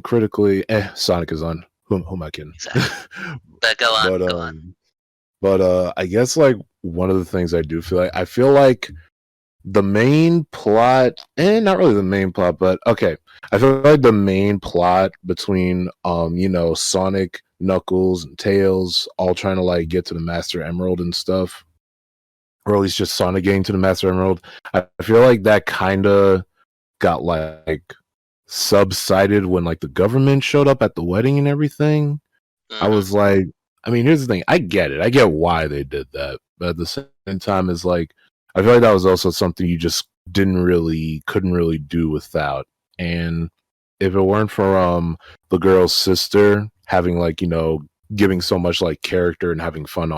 critically. Sonic is on. Who am I kidding? exactly. But go on, but go on. I guess like one of the things I feel like the main plot, and not really the main plot, but okay, I feel like the main plot between Sonic, Knuckles, and Tails all trying to like get to the Master Emerald and stuff, or at least just Sonic getting to the Master Emerald. I feel like that kind of got like subsided when like the government showed up at the wedding and everything. I Mhm. was like, I mean, here's the thing. I get it. I get why they did that. But at the same time, it's like, I feel like that was also something you just couldn't really do without. And if it weren't for the girl's sister having like, giving so much like character and having fun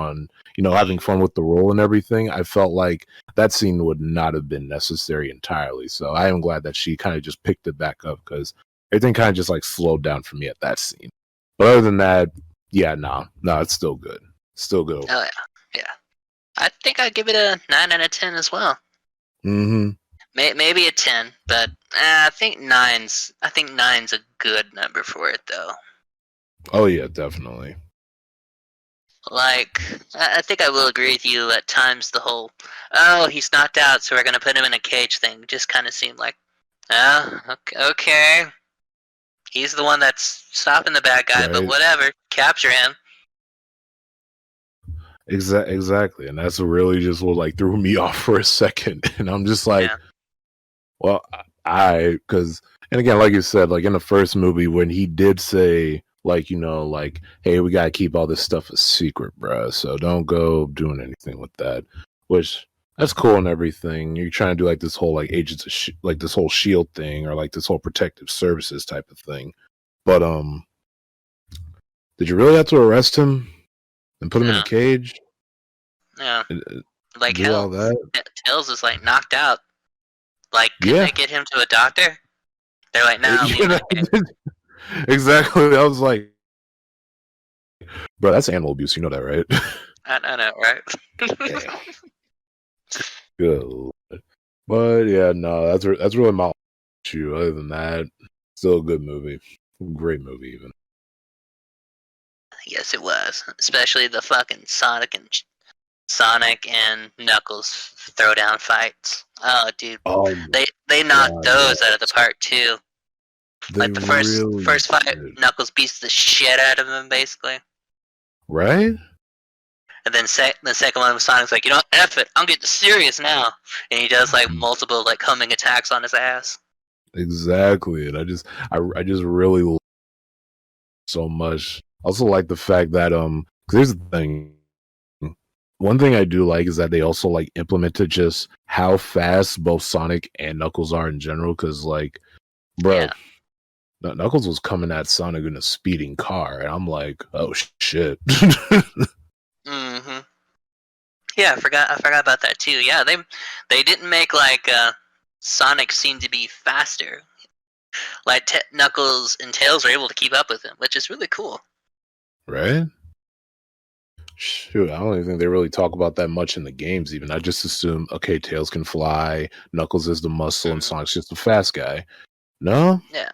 having fun with the role and everything, I felt like that scene would not have been necessary entirely. So I am glad that she kind of just picked it back up because everything kind of just like slowed down for me at that scene. But other than that, yeah, no, it's still good. Still good. Oh yeah. I think I'd give it a 9 out of 10 as well. Mm-hmm. Maybe a 10, but I think nine's a good number for it though. Oh yeah, definitely. Like, I think I will agree with you at times the whole, oh, he's knocked out, so we're gonna put him in a cage thing just kind of seemed like, oh, okay. He's the one that's stopping the bad guy, but Right. whatever. Capture him. Exactly. And that's really just what like threw me off for a second. And I'm just like, Yeah. well, because, and again, like you said, like in the first movie, when he did say, like, like, hey, we got to keep all this stuff a secret, bruh. So don't go doing anything with that, which that's cool and everything. You're trying to do like this whole, like, agents of like this whole shield thing or like this whole protective services type of thing. But, did you really have to arrest him and put him in a Yeah. cage? Yeah. And, Like, do all hell, that? Tails is, like, knocked out. Like, couldn't Yeah. they get him to a doctor? They're like, nah, leave him in a cage. Exactly. I was like, bro, that's animal abuse. You know that, right? I know, right? Damn. Good. Lord. But yeah, no, that's really my issue. Other than that, still a good movie. Great movie, even. Yes, it was. Especially the fucking Sonic and Knuckles throwdown fights. Oh, dude, Oh they knocked god, yeah. those out of the park too. They Like the first really first fight, did. Knuckles beats the shit out of him basically, Right? and then the second one, Sonic's like, you know, F it, I'm getting serious now, and he does like multiple like homing attacks on his ass. Exactly. And I just really love it so much. I also like the fact that 'cause here's the thing. One thing I do like is that they also like implemented just how fast both Sonic and Knuckles are in general. Because like, bro, Yeah. Knuckles was coming at Sonic in a speeding car, and I'm like, oh shit. Mm-hmm. Yeah, I forgot about that too. Yeah, they didn't make like Sonic seem to be faster. Like Knuckles and Tails are able to keep up with him, which is really cool. Right? Shoot, I don't even think they really talk about that much in the games. Even I just assume, okay, Tails can fly, Knuckles is the muscle, and Mhm. Sonic's just the fast guy. No, Yeah.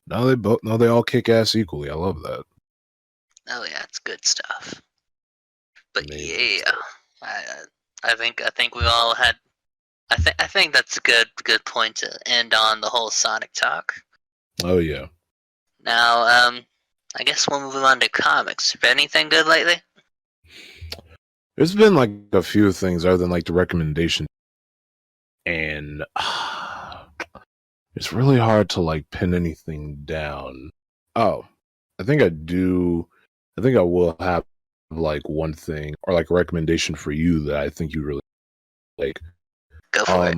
no, they all kick ass equally. I love that. Oh yeah, it's good stuff. But Amazing yeah, stuff. I I think we all had. I think that's a good point to end on the whole Sonic talk. Oh yeah. Now, I guess we'll move on to comics. Anything good lately? There's been like a few things other than like the recommendation, and it's really hard to like pin anything down. Oh, I think I do. I think I will have like one thing or like a recommendation for you that I think you really like. Go for it.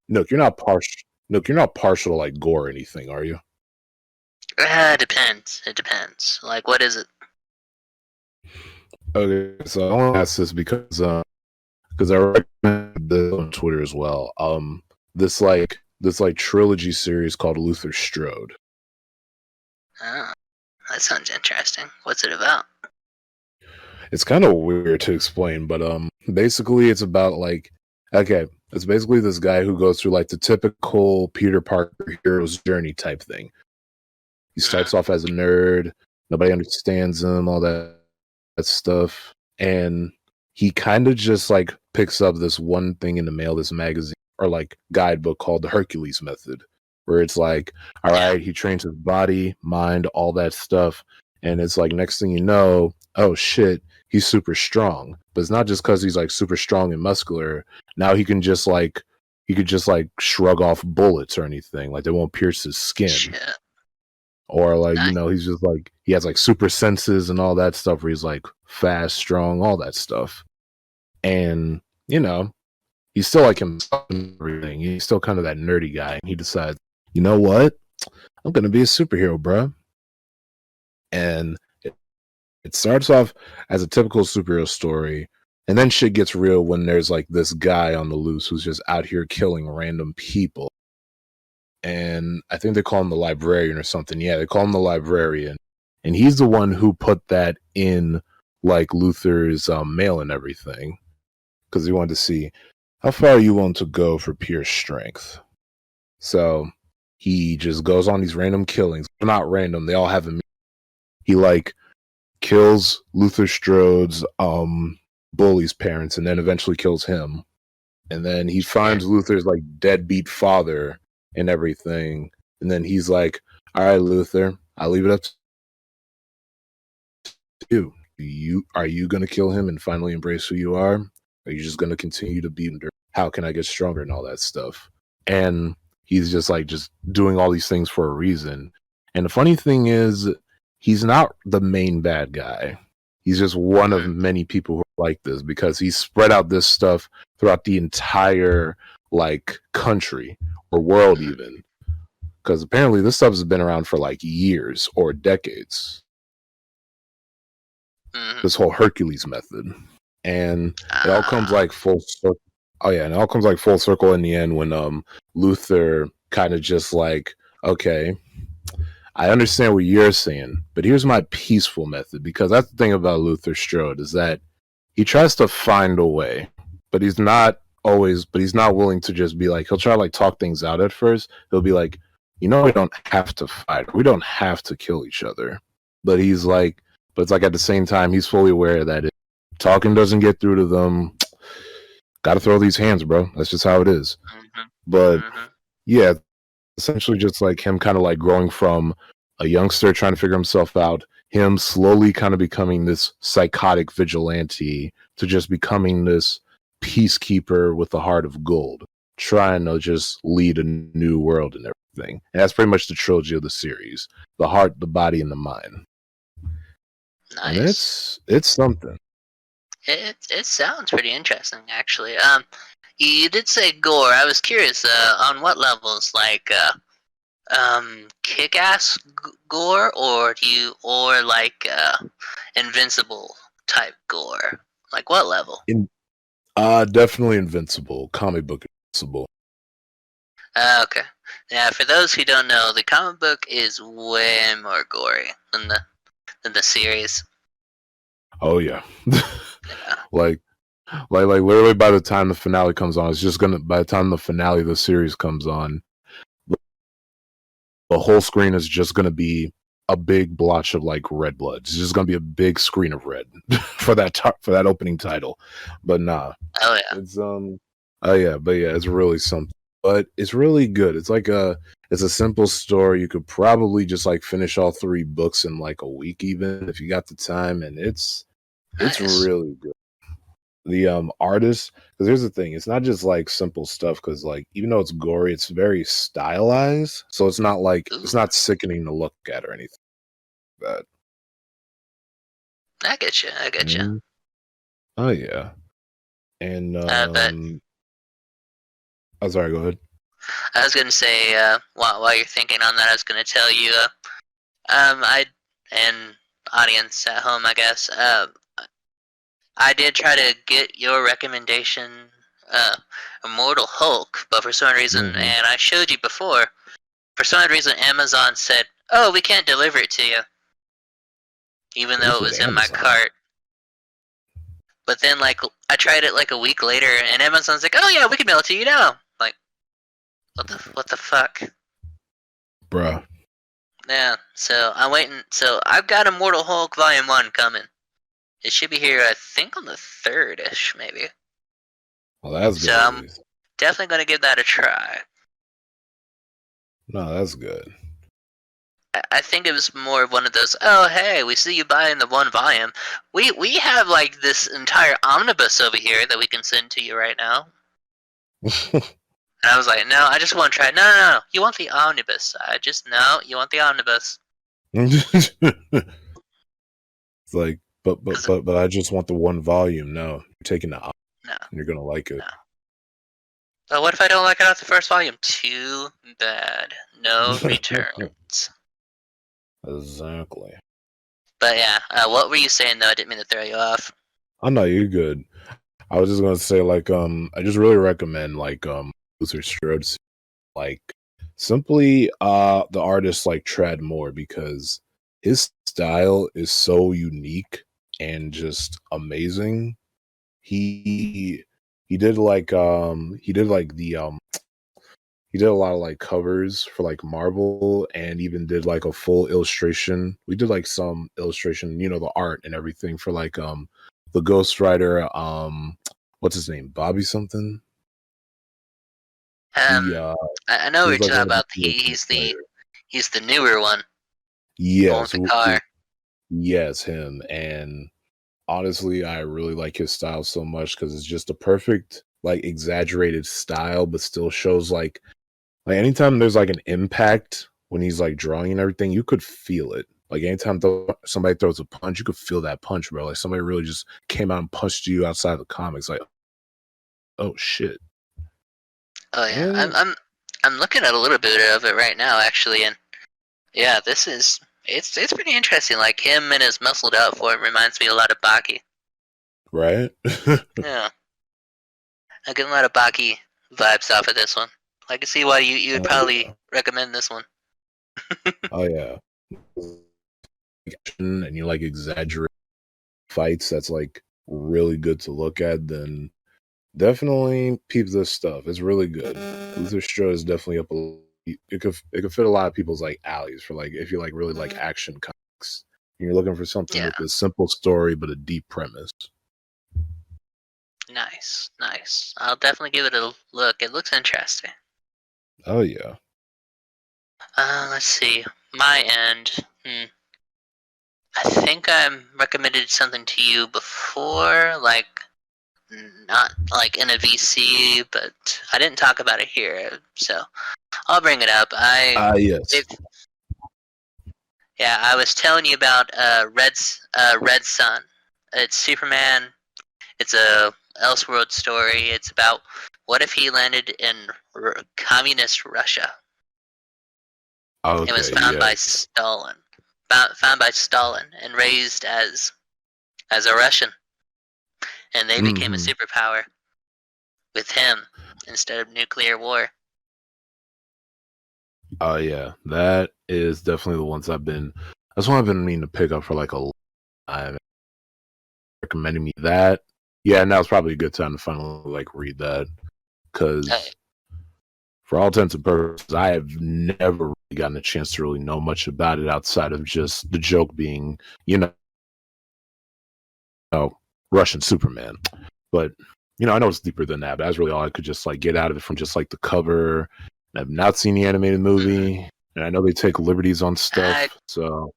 Nook, you're not partial. Nook, you're not partial to like gore or anything, are you? It depends. It depends. Like, what is it? Okay, so I want to ask this because I recommend this on Twitter as well. This trilogy series called Luther Strode. Oh, that sounds interesting. What's it about? It's kind of weird to explain, but basically it's about like, okay, it's basically this guy who goes through like the typical Peter Parker hero's journey type thing. He starts off as a nerd, nobody understands him, all that stuff, and he kind of just like picks up this one thing in the mail, this magazine or like guidebook called the Hercules Method, where it's like, all right, he trains his body, mind, all that stuff, and it's like next thing you know, oh shit, he's super strong. But it's not just because he's like super strong and muscular. Now he could just like shrug off bullets or anything, like they won't pierce his skin. Shit. Or like, Nice. you know, he's just like, he has like super senses and all that stuff where he's like fast, strong, all that stuff. And, you know, he's still like himself and everything. He's still kind of that nerdy guy. And he decides, you know what? I'm going to be a superhero, bro. And it starts off as a typical superhero story. And then shit gets real when there's like this guy on the loose who's just out here killing random people. And I think they call him the librarian or something. Yeah, they call him the librarian. And he's the one who put that in like Luther's mail and everything. Because he wanted to see how far you want to go for pure strength. So he just goes on these random killings. They're not random, they all have a meaning. He like kills Luther Strode's bully's parents and then eventually kills him. And then he finds Luther's like deadbeat father and everything. And then he's like, all right, Luther, I'll leave it up to you. Are you going to kill him and finally embrace who you are? Or are you just going to continue to be under? How can I get stronger and all that stuff? And he's just like just doing all these things for a reason. And the funny thing is, he's not the main bad guy. He's just one of many people who are like this because he's spread out this stuff throughout the entire like country or world even. Because apparently this stuff has been around for like years or decades. This whole Hercules method. And it all comes like full circle. Oh yeah, and it all comes like full circle in the end when Luther kind of just like, okay, I understand what you're saying, but here's my peaceful method. Because that's the thing about Luther Strode is that he tries to find a way, but he's not willing to just be like, he'll try to like talk things out at first. He'll be like, you know, we don't have to fight. We don't have to kill each other. But he's like, but it's like at the same time, he's fully aware that if talking doesn't get through to them, got to throw these hands, bro. That's just how it is. But yeah, essentially just like him kind of like growing from a youngster trying to figure himself out, him slowly kind of becoming this psychotic vigilante to just becoming this peacekeeper with a heart of gold, trying to just lead a new world and everything. And that's pretty much the trilogy of the series: the heart, the body, and the mind. Nice. And it's something. It sounds pretty interesting, actually. You did say gore. I was curious. On what levels? Like, kick-ass gore, or like invincible type gore? Like what level? Definitely Invincible. Comic book Invincible. Okay. Yeah, for those who don't know, the comic book is way more gory than the series. Oh yeah. Yeah. like literally by the time the finale comes on, by the time the finale of the series comes on, the whole screen is just gonna be a big blotch of like red blood. It's just gonna be a big screen of red for that opening title. But nah. Oh yeah. It's it's really something. But it's really good. It's like It's a simple story. You could probably just like finish all 3 books in like a week, even if you got the time, and it's Nice. really good. The artist, because here's the thing, it's not just like simple stuff. Because like even though it's gory, it's very stylized, so it's not like Ooh, it's not sickening to look at or anything like that. I get you. I get you. Mhm. Oh yeah, and But oh sorry, go ahead. I was gonna say, while you're thinking on that, I was gonna tell you, I and audience at home, I guess, I did try to get your recommendation, Immortal Hulk, but for some reason, Hmm. and I showed you before, for some reason, Amazon said, "Oh, we can't deliver it to you," even Who though it said was in my Amazon? cart. But then, like, I tried it like a week later, and Amazon's like, "Oh yeah, we can mail it to you now." Like, what the fuck? Bruh. Yeah. So I'm waiting. So I've got Immortal Hulk Volume 1 coming. It should be here, I think, on the 3rd-ish, maybe. Well, that's So good at I'm least. definitely gonna give that a try. No, that's good. I think it was more of one of those. Oh, hey, we see you buying the 1 volume. We have like this entire omnibus over here that we can send to you right now. And I was like, no, I just want to try. No. You want the omnibus? No. You want the omnibus? It's like, but but 'Cause- but but I just want the 1 volume. No, you're taking the option. no, You're gonna like it. no. But what if I don't like it off the first volume? Too bad. No returns. Exactly. But yeah, what were you saying though? I didn't mean to throw you off. Oh no, you're good. I was just gonna say like I just really recommend like Luther Strode, like simply the artist like Tread Moore, because his style is so unique and just amazing. He he did like he did a lot of like covers for like Marvel, and even did like a full illustration. We did like some illustration, the art and everything for like the Ghost Rider, what's his name? Bobby something? He Um, I know he what was you're like talking one of the about. Ghost Rider. He's the newer one, the one with Yes, the car. yes, him. And honestly, I really like his style so much because it's just a perfect, like exaggerated style, but still shows like anytime there's like an impact when he's like drawing and everything, you could feel it. Like anytime somebody throws a punch, you could feel that punch, bro. Like somebody really just came out and punched you outside the comics. Like, oh shit. Oh yeah, Eh, I'm looking at a little bit of it right now actually, and yeah, it's pretty interesting. Like him in his muscled out form reminds me a lot of Baki. right? Yeah, I get a lot of Baki vibes off of this one. I can see why you would Oh probably yeah. recommend this one. Oh yeah. And you like exaggerate fights that's like really good to look at, then definitely peep this stuff. It's really good. Luther Strode is definitely up a it could fit a lot of people's like alleys for like if you like really like action comics. And you're looking for something Yeah, with a simple story but a deep premise. nice. I'll definitely give it a look. It looks interesting. Oh yeah. Let's see. My end. I think I recommended something to you before, like not like in a VC, but I didn't talk about it here, so I'll bring it up. Yes. If, yeah, I was telling you about Red Sun. It's Superman. It's a Elseworld story. It's about what if he landed in communist Russia. It was Okay, found by yes. Stalin. Found by Stalin and raised as a Russian, and they became a Hmm. superpower with him instead of nuclear war. Oh yeah. That is definitely the ones that's one I've been meaning to pick up for like a long time. Recommending me that. Yeah, now's probably a good time to finally like read that. Uh, Because for all intents and purposes, I have never really gotten a chance to really know much about it outside of just the joke being, you know, Russian Superman. But I know it's deeper than that. But that's really all I could just like get out of it from just like the cover I've not seen the animated movie, and I know they take liberties on stuff. I- So,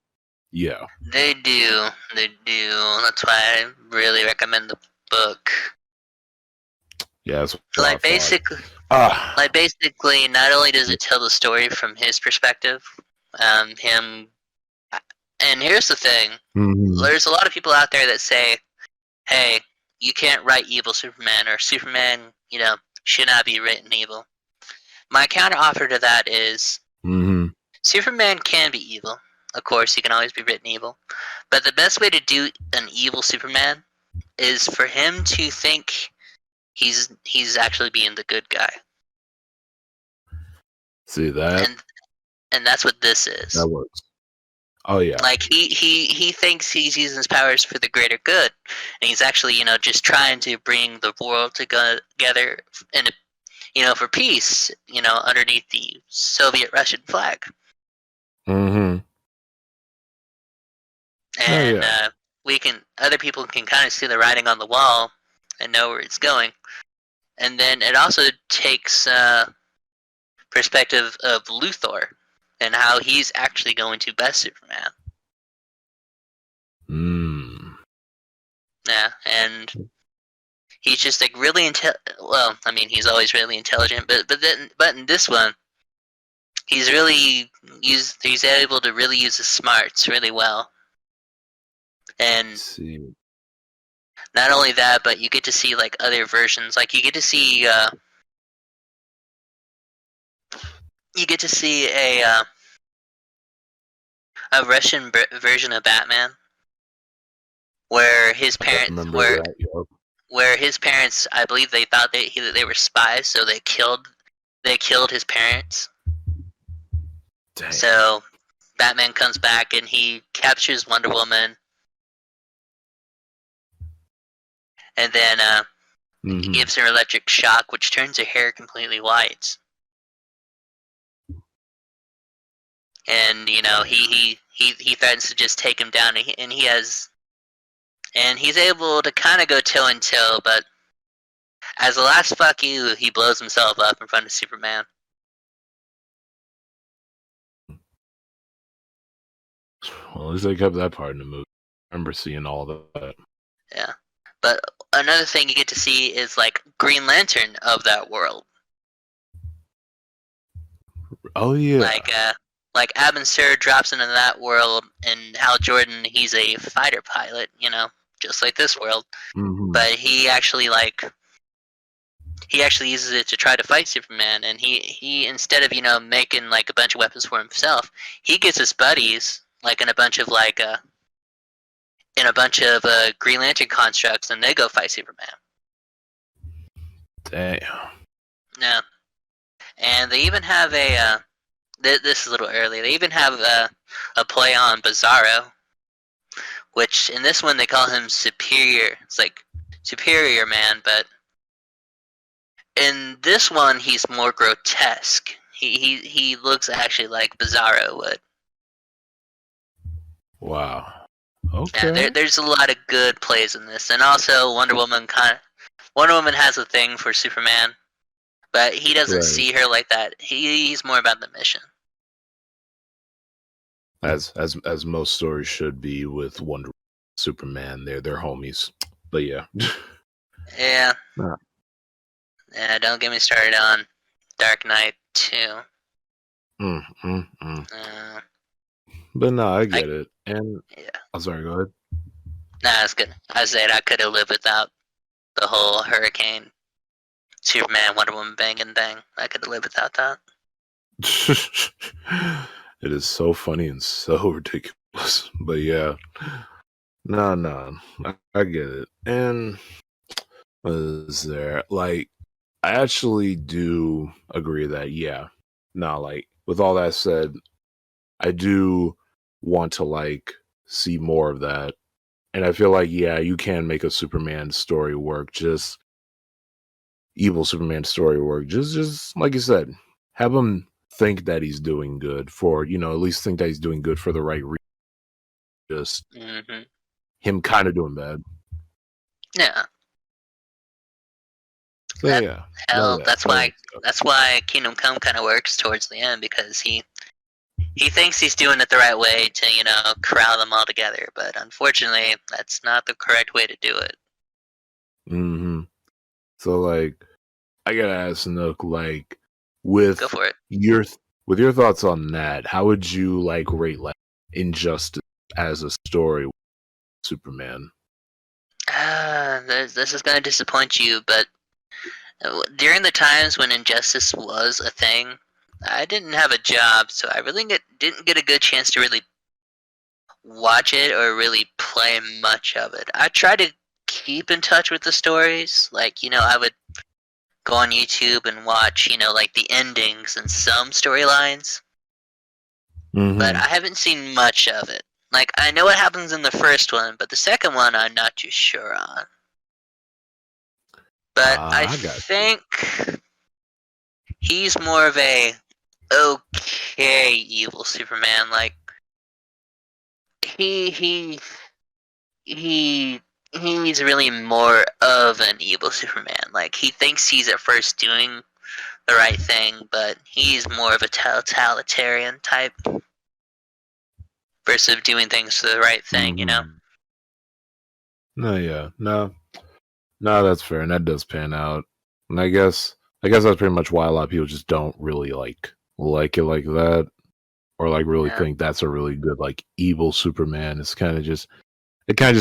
yeah. They do. They do. That's why I really recommend the book. Yeah, that's what I Like thought. basically, not only does it tell the story from his perspective, him. And here's the thing: Mhm. there's a lot of people out there that say, "Hey, you can't write evil Superman, or Superman, should not be written evil." My counter offer to that is Mhm. Superman can be evil. Of course, he can always be written evil. But the best way to do an evil Superman is for him to think he's actually being the good guy. See that? And that's what this is. That works. Oh yeah. Like he thinks he's using his powers for the greater good, and he's actually just trying to bring the world together and for peace, underneath the Soviet Russian flag. Mm-hmm. And yeah. other people can kind of see the writing on the wall and know where it's going. And then it also takes perspective of Luthor and how he's actually going to best Superman. Yeah, and he's just like really well, I mean, he's always really intelligent, but in this one, he's able to really use his smarts really well. And see. not only that, but you get to see like other versions. Like you get to see a Russian version of Batman, where his parents where his parents, I believe they thought they were spies, so they killed his parents. Dang. So Batman comes back and he captures Wonder Woman, and then he gives her electric shock, which turns her hair completely white. And he threatens to just take him down, and he's able to kind of go toe and toe, but as a last fuck you, he blows himself up in front of Superman. Well, at least they kept that part in the movie. I remember seeing all that. Yeah, but another thing you get to see is like Green Lantern of that world. Oh yeah. Like Abin Sur drops into that world, and Hal Jordan, he's a fighter pilot, just like this world. Mm-hmm. But he actually uses it to try to fight Superman, and he instead of making like a bunch of weapons for himself, he gets his buddies like in a bunch of Green Lantern constructs, and they go fight Superman. Damn. Yeah, and they even have this is a little early. They even have a play on Bizarro, which in this one they call him Superior. It's like Superior Man, but in this one he's more grotesque. He looks actually like Bizarro would. Wow. Okay. Yeah, there's a lot of good plays in this, and also Wonder Woman has a thing for Superman, but he doesn't see her like that. He's more about the mission. As most stories should be with Wonder Woman, Superman, they're homies. But yeah. Yeah. Yeah, don't get me started on Dark Knight 2. But no, I get it. And yeah. I'm sorry, go ahead. Nah, that's good. I said I could have lived without the whole Hurricane, Superman, Wonder Woman banging thing. I could have lived without that. It is so funny and so ridiculous. But yeah. No. I get it. And what is there? Like, I actually do agree that, yeah. No, like, with all that said, I do want to, see more of that. And I feel like, yeah, you can make a Superman story work. Just evil Superman story work. Just like you said, have him think that he's doing good for, at least think that he's doing good for the right reason. Just him kind of doing bad. Yeah. So yeah, Hell, that that's that why works out. that's why Kingdom Come kind of works towards the end, because he thinks he's doing it the right way to corral them all together, but unfortunately that's not the correct way to do it. Mm-hmm. So like, I gotta ask Nook, like, Go with for it. your with your thoughts on that, how would you like rate like Injustice as a story with Superman? This is going to disappoint you, but during the times when Injustice was a thing, I didn't have a job, so I really didn't get a good chance to really watch it or really play much of it. I tried to keep in touch with the stories. Like, I would go on YouTube and watch, like the endings and some storylines, but I haven't seen much of it. Like, I know what happens in the first one, but the second one I'm not too sure on. But I I got think he's more of a okay evil Superman. Like, he he he he's really more of an evil Superman. Like, he thinks he's at first doing the right thing, but he's more of a totalitarian type versus doing things for the right thing. No, yeah, no, that's fair, and that does pan out. And I guess that's pretty much why a lot of people just don't really like it like that, or like really Yeah. think that's a really good like evil Superman. It kind of just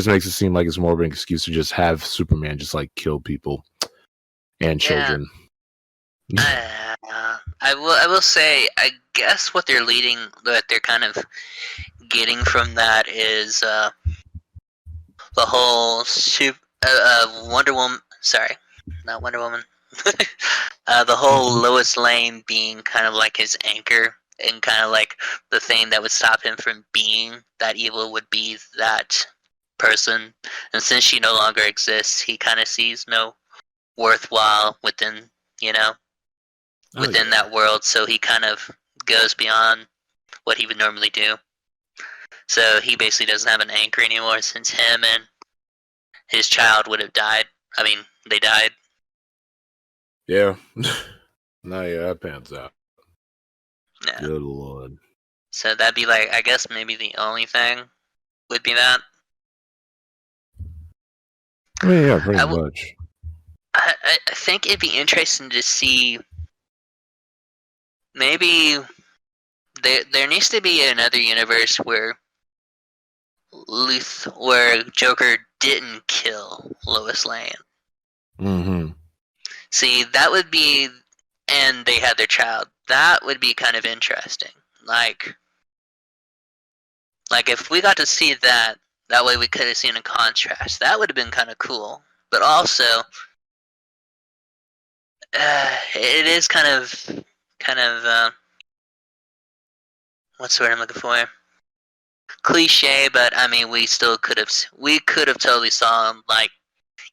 makes it seem like it's more of an excuse to just have Superman just like kill people and Yeah. children. I will say, I guess what they're kind of getting from that is the whole Wonder Woman. Sorry, not Wonder Woman. The whole Lois Lane being kind of like his anchor, and kind of like the thing that would stop him from being that evil would be that person. And since she no longer exists, he kind of sees no worthwhile within that world. So he kind of goes beyond what he would normally do. So he basically doesn't have an anchor anymore, since him and his child would have died. I mean, they died. Yeah. No, yeah, that pans out. Yeah. Good lord. So that'd be like, I guess maybe the only thing would be that. I mean, yeah, pretty I, w- much. I think it'd be interesting to see. Maybe there needs to be another universe where where Joker didn't kill Lois Lane. Mm-hmm. See, that would be, and they had their child. That would be kind of interesting. Like if we got to see that, that way we could have seen a contrast. That would have been kind of cool. But also, it is kind of, what's the word I'm looking for? Cliche, but I mean, we could have totally saw like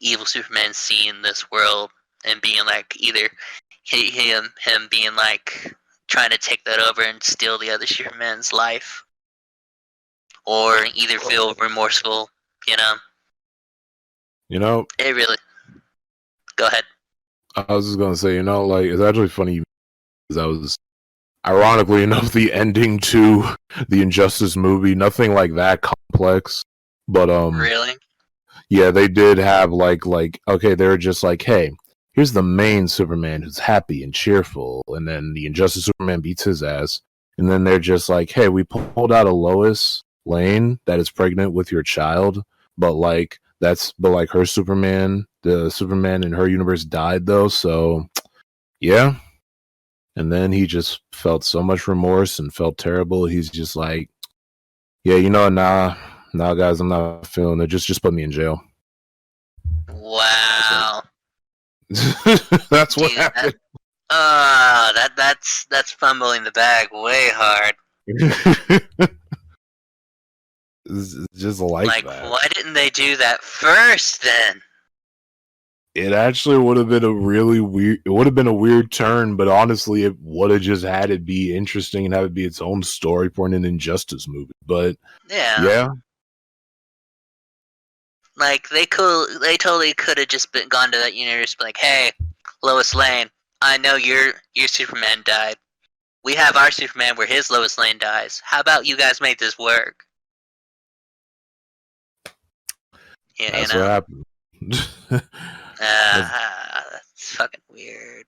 evil Superman seeing this world and being like either him being like trying to take that over and steal the other Superman's life, or either feel remorseful. You know, It really. Go ahead. I was just gonna say, like it's actually funny because I was ironically enough the ending to the Injustice movie, nothing like that complex. But Really? yeah, they did have like okay, they were just like, hey, here's the main Superman who's happy and cheerful, and then the Injustice Superman beats his ass, and then they're just like, hey, we pulled out a Lois Lane that is pregnant with your child, but like her Superman, the Superman in her universe died though, so yeah. And then he just felt so much remorse and felt terrible. He's just like, yeah, nah, guys, I'm not feeling it. Just put me in jail. Wow. That's what Dude, happened. that's fumbling the bag way hard. It's just like that. Why didn't they do that first then? It actually would have been it would have been a weird turn, but honestly, it would have just had it be interesting and have it be its own story for an Injustice movie. But yeah. Like, they totally could have just gone to that universe, like, hey, Lois Lane, I know your Superman died. We have our Superman where his Lois Lane dies. How about you guys make this work? Yeah, That's what happened. that's fucking weird.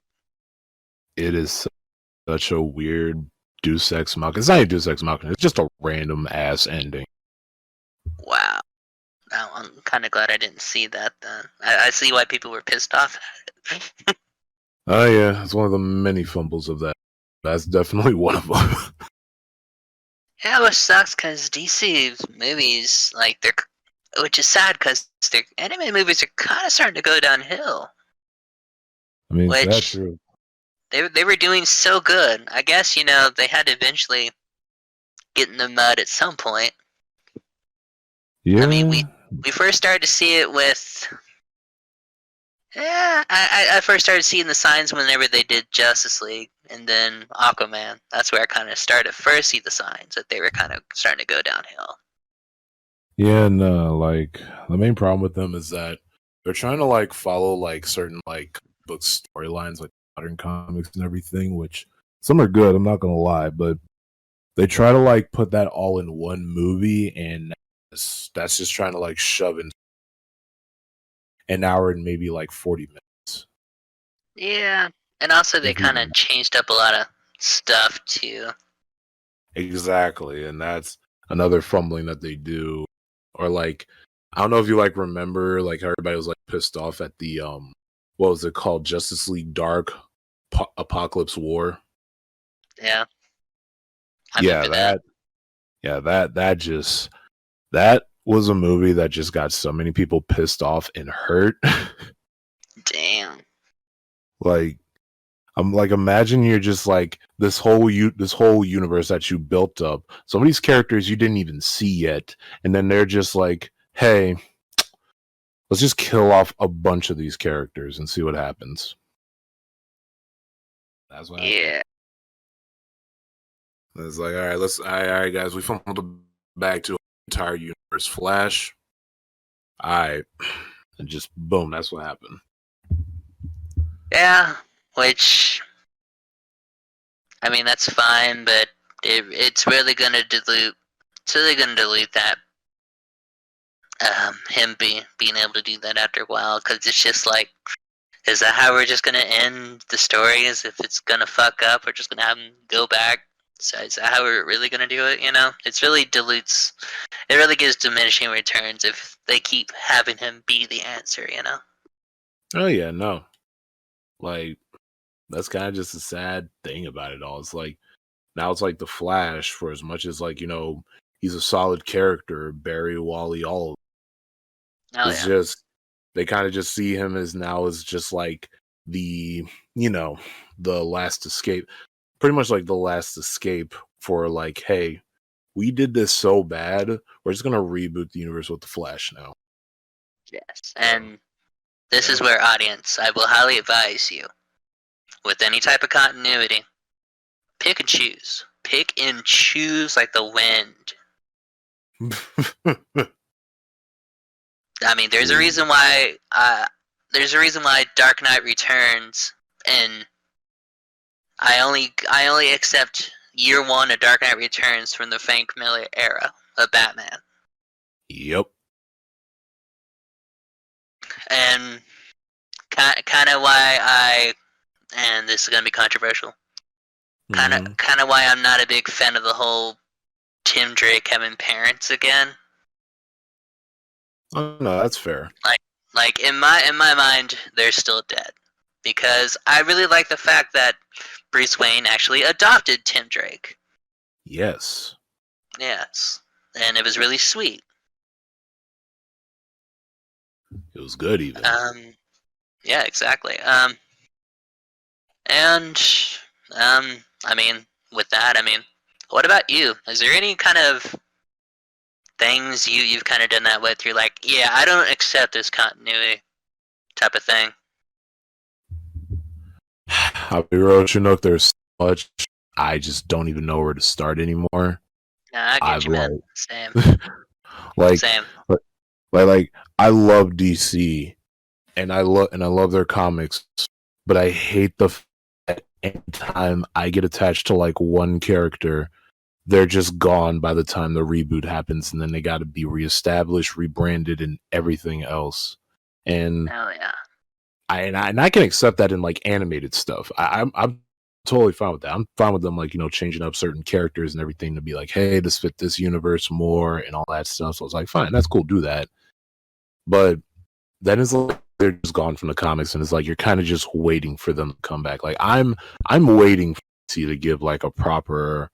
It is such a weird Deus Ex Machina. It's not even Deus Ex Machina. It's just a random ass ending. Wow. I'm kind of glad I didn't see that then. I see why people were pissed off at it. Oh yeah, it's one of the many fumbles of that. That's definitely one of them. Yeah, which sucks because DC movies, which is sad because their anime movies are kind of starting to go downhill. I mean, Which that's true. They were doing so good. I guess they had to eventually get in the mud at some point. Yeah. I mean, we first started to see it with. Yeah, I first started seeing the signs whenever they did Justice League and then Aquaman. That's where I kind of started to first see the signs that they were kind of starting to go downhill. Yeah, and like the main problem with them is that they're trying to like follow like certain like book storylines, like modern comics and everything, which some are good, I'm not gonna lie, but they try to like put that all in one movie, and that's just trying to like shove in an hour and maybe like 40 minutes. Yeah, and also they If even kind of changed up a lot of stuff too. Exactly, and that's another fumbling that they do. Or like, I don't know if you like remember like how everybody was like pissed off at the what was it called, Justice League Dark Apocalypse War. Yeah, I Yeah, remember that. that was a movie that just got so many people pissed off and hurt. Damn. Like, I'm like, imagine you're just like this whole universe that you built up. Some of these characters you didn't even see yet, and then they're just like, hey, let's just kill off a bunch of these characters and see what happens. That's what happened. Yeah. It's like, all right, guys, we fumbled the bag to an entire universe. Flash. All right, and just boom, that's what happened. Yeah, which I mean that's fine, but it's really gonna dilute. It's really gonna dilute that him being able to do that after a while, because it's just like, is that how we're just gonna end the story? Is if it's gonna fuck up, we're just gonna have him go back? So is that how we're really gonna do it? It's really dilutes. It really gives diminishing returns if they keep having him be the answer. Oh yeah, no, like that's kind of just a sad thing about it all. It's like now it's like the Flash, for as much as like he's a solid character, Barry, Wally, all of Oh it's yeah. just they kind of just see him as now as just like the the last escape, pretty much like the last escape for like, hey, we did this so bad, we're just gonna reboot the universe with the Flash now. Yes, and this is where, audience, I will highly advise you, with any type of continuity, pick and choose. Pick and choose like the wind. I mean, there's a reason why. There's a reason why Dark Knight Returns, and I only accept year one of Dark Knight Returns from the Frank Miller era of Batman, Yep. and kind of why and this is gonna be controversial. Kind of why I'm not a big fan of the whole Tim Drake having parents again. Oh, no, that's fair. Like in my mind, they're still dead, because I really like the fact that Bruce Wayne actually adopted Tim Drake. Yes. Yes, and it was really sweet. It was good even. Yeah, exactly. And I mean, with that, I mean, what about you? Is there any kind of things you've kind of done that with? You're like, yeah, I don't accept this continuity type of thing. I'll be real with you, Nook, there's so much I just don't even know where to start anymore. Nah, I get you, man. Same. Like, Same. like I love DC, and I love their comics, but I hate the fact that anytime I get attached to like one character, they're just gone by the time the reboot happens, and then they got to be reestablished, rebranded, and everything else. And Hell yeah. I can accept that in like animated stuff. I'm totally fine with that. I'm fine with them like changing up certain characters and everything to be like, hey, this fit this universe more and all that stuff. So I was like, fine, that's cool, do that. But then it's like they're just gone from the comics, and it's like you're kind of just waiting for them to come back. Like I'm waiting for DC to give like a proper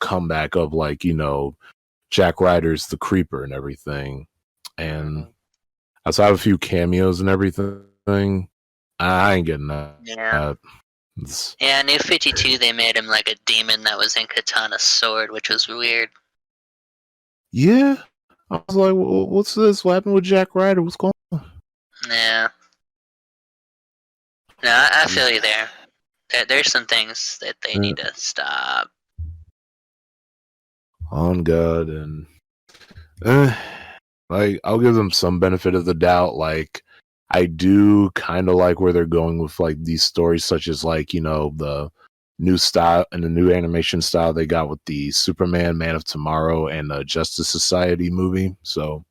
comeback of like Jack Ryder's the Creeper and everything, and so I have a few cameos and everything. I ain't getting that. Yeah. Yeah, New 52, they made him like a demon that was in Katana's sword, which was weird. Yeah. I was like, what's this? What happened with Jack Ryder? What's going on? Yeah. No, I feel you there. There's some things that they need to stop. On God, and like I'll give them some benefit of the doubt. Like I do kind of like where they're going with like these stories, such as like the new style and the new animation style they got with the Superman, Man of Tomorrow, and the Justice Society movie. So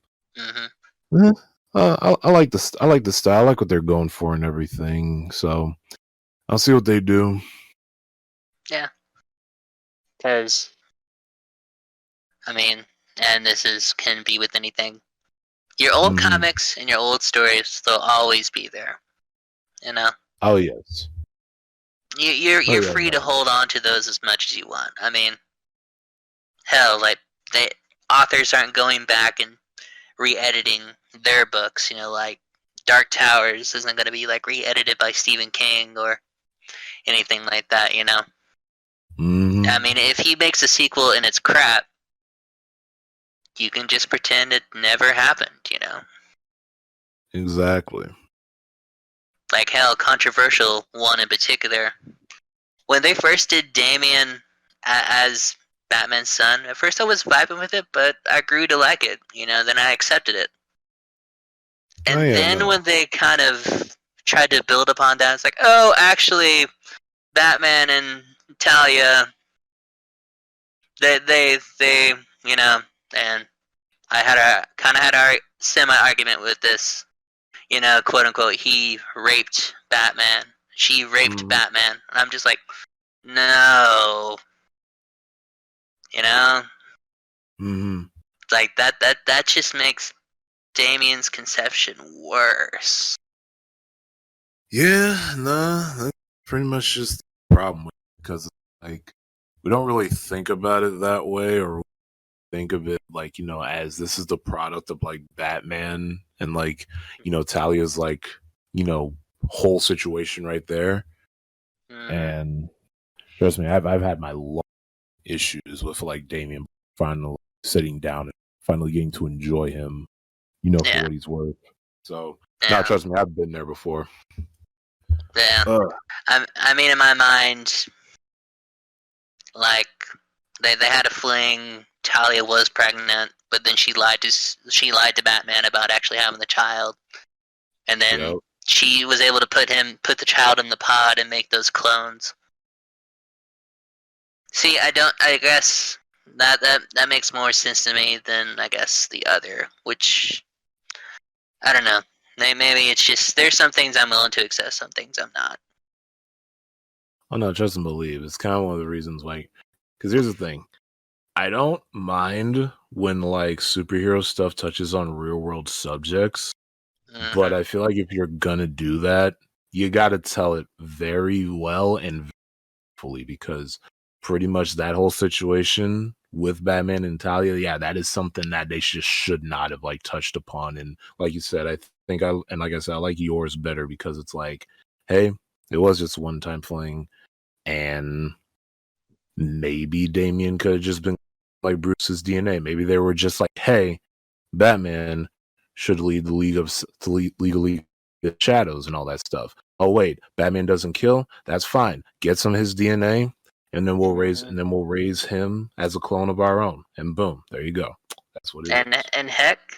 I like the style. I like what they're going for and everything. So I'll see what they do. Yeah. Because, I mean, and can be with anything. Your old comics and your old stories, they'll always be there. You know? Oh, yes. You're free to hold on to those as much as you want. I mean, hell, like, authors aren't going back and re-editing their books, like Dark Towers isn't going to be like re-edited by Stephen King or anything like that, I mean, if he makes a sequel and it's crap, you can just pretend it never happened, Exactly. Like, hell, controversial one in particular. When they first did Damian as Batman's son, at first I was vibing with it, but I grew to like it, then I accepted it. And when they kind of tried to build upon that, it's like, oh, actually, Batman and Talia, they and I had a semi-argument with this, quote unquote, he raped Batman, she raped Batman, and I'm just like, no, like that just makes Damian's conception worse. Yeah, nah, that's pretty much just the problem with it, because like we don't really think about it that way, or think of it like as this is the product of like Batman and like Talia's like whole situation right there. And trust me, I've had my long issues with like Damian finally sitting down and finally getting to enjoy him, for what he's worth. So, no, trust me, I've been there before. Yeah, I mean, in my mind, like they had a fling. Talia was pregnant, but then she lied to Batman about actually having the child, and then she was able to put the child in the pod and make those clones. See, I guess that makes more sense to me than I guess the other, which I don't know. Maybe it's just there's some things I'm willing to accept, some things I'm not. Oh no, trust and believe. It's kind of one of the reasons why. Because here's the thing, I don't mind when like superhero stuff touches on real world subjects, but I feel like if you're gonna do that, you got to tell it very well and fully, because pretty much that whole situation with Batman and Talia, yeah, that is something that they just should not have like touched upon. And like you said, I like yours better, because it's like, hey, it was just one time fling, and maybe Damian could have just been like Bruce's DNA. Maybe they were just like, hey, Batman should lead the League of Shadows and all that stuff. Oh wait, Batman doesn't kill? That's fine. Get some of his DNA, and then we'll raise him as a clone of our own. And boom, there you go. That's what it is.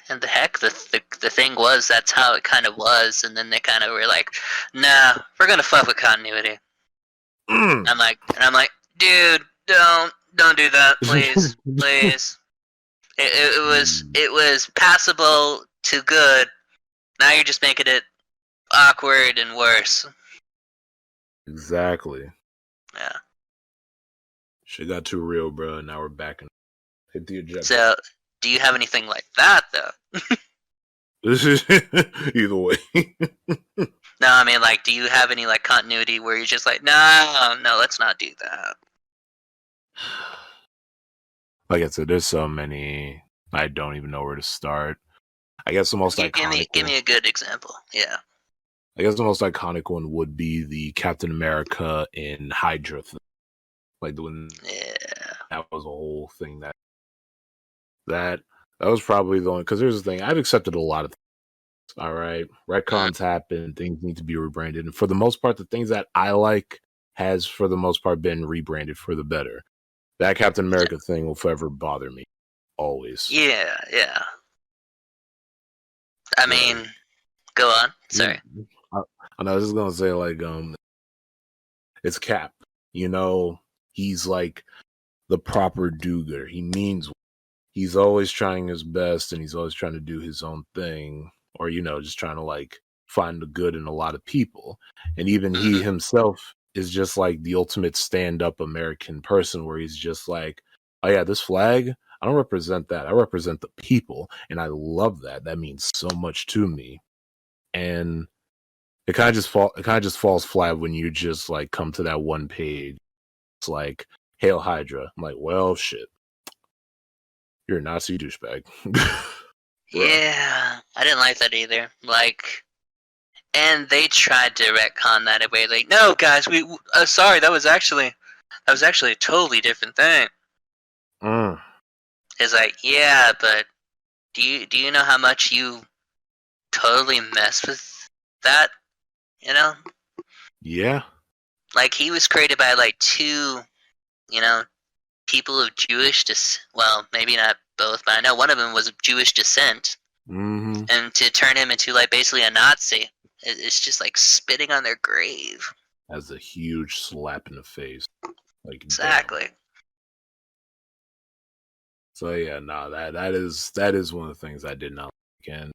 And the thing was that's how it kind of was, and then they kind of were like, nah, we're gonna fuck with continuity. Mm. I'm like, dude, don't do that, please, please. It was passable to good. Now you're just making it awkward and worse. Exactly. Yeah. Shit got too real, bro. Now we're back and hit the eject. So, do you have anything like that though? Either way. No, I mean, like, do you have any like continuity where you're just like, no, let's not do that? Like I said, there's so many. I don't even know where to start. I guess the most iconic. Give me a good example. Yeah. I guess the most iconic one would be the Captain America in Hydra thing. Like when that was a whole thing that was probably the only, because here's the thing, I've accepted a lot of things. All right, retcons happen, things need to be rebranded, and for the most part, the things that I like has for the most part been rebranded for the better. That Captain America thing will forever bother me, always. Yeah. I mean, go on. Sorry. I was just gonna say, like, it's Cap. You know, he's like the proper do-gooder. He means, he's always trying his best, and he's always trying to do his own thing, or just trying to like find the good in a lot of people. And even he himself is just like the ultimate stand-up American person, where he's just like, oh yeah, this flag, I don't represent that. I represent the people, and I love that. That means so much to me. And it kind of just falls flat when you just like come to that one page. It's like, Hail Hydra. I'm like, well, shit. You're a Nazi douchebag. Yeah, I didn't like that either. Like, and they tried to retcon that away. Like, no, guys, we sorry, that was actually a totally different thing. It's like, yeah, but do you know how much you totally mess with that? You know? Yeah. Like, he was created by like two, people of Jewish well, maybe not both, but I know one of them was of Jewish descent. Mm-hmm. And to turn him into like basically a Nazi, it's just like spitting on their grave. As a huge slap in the face. Like, exactly. Damn. So yeah, no, that is one of the things I did not like. And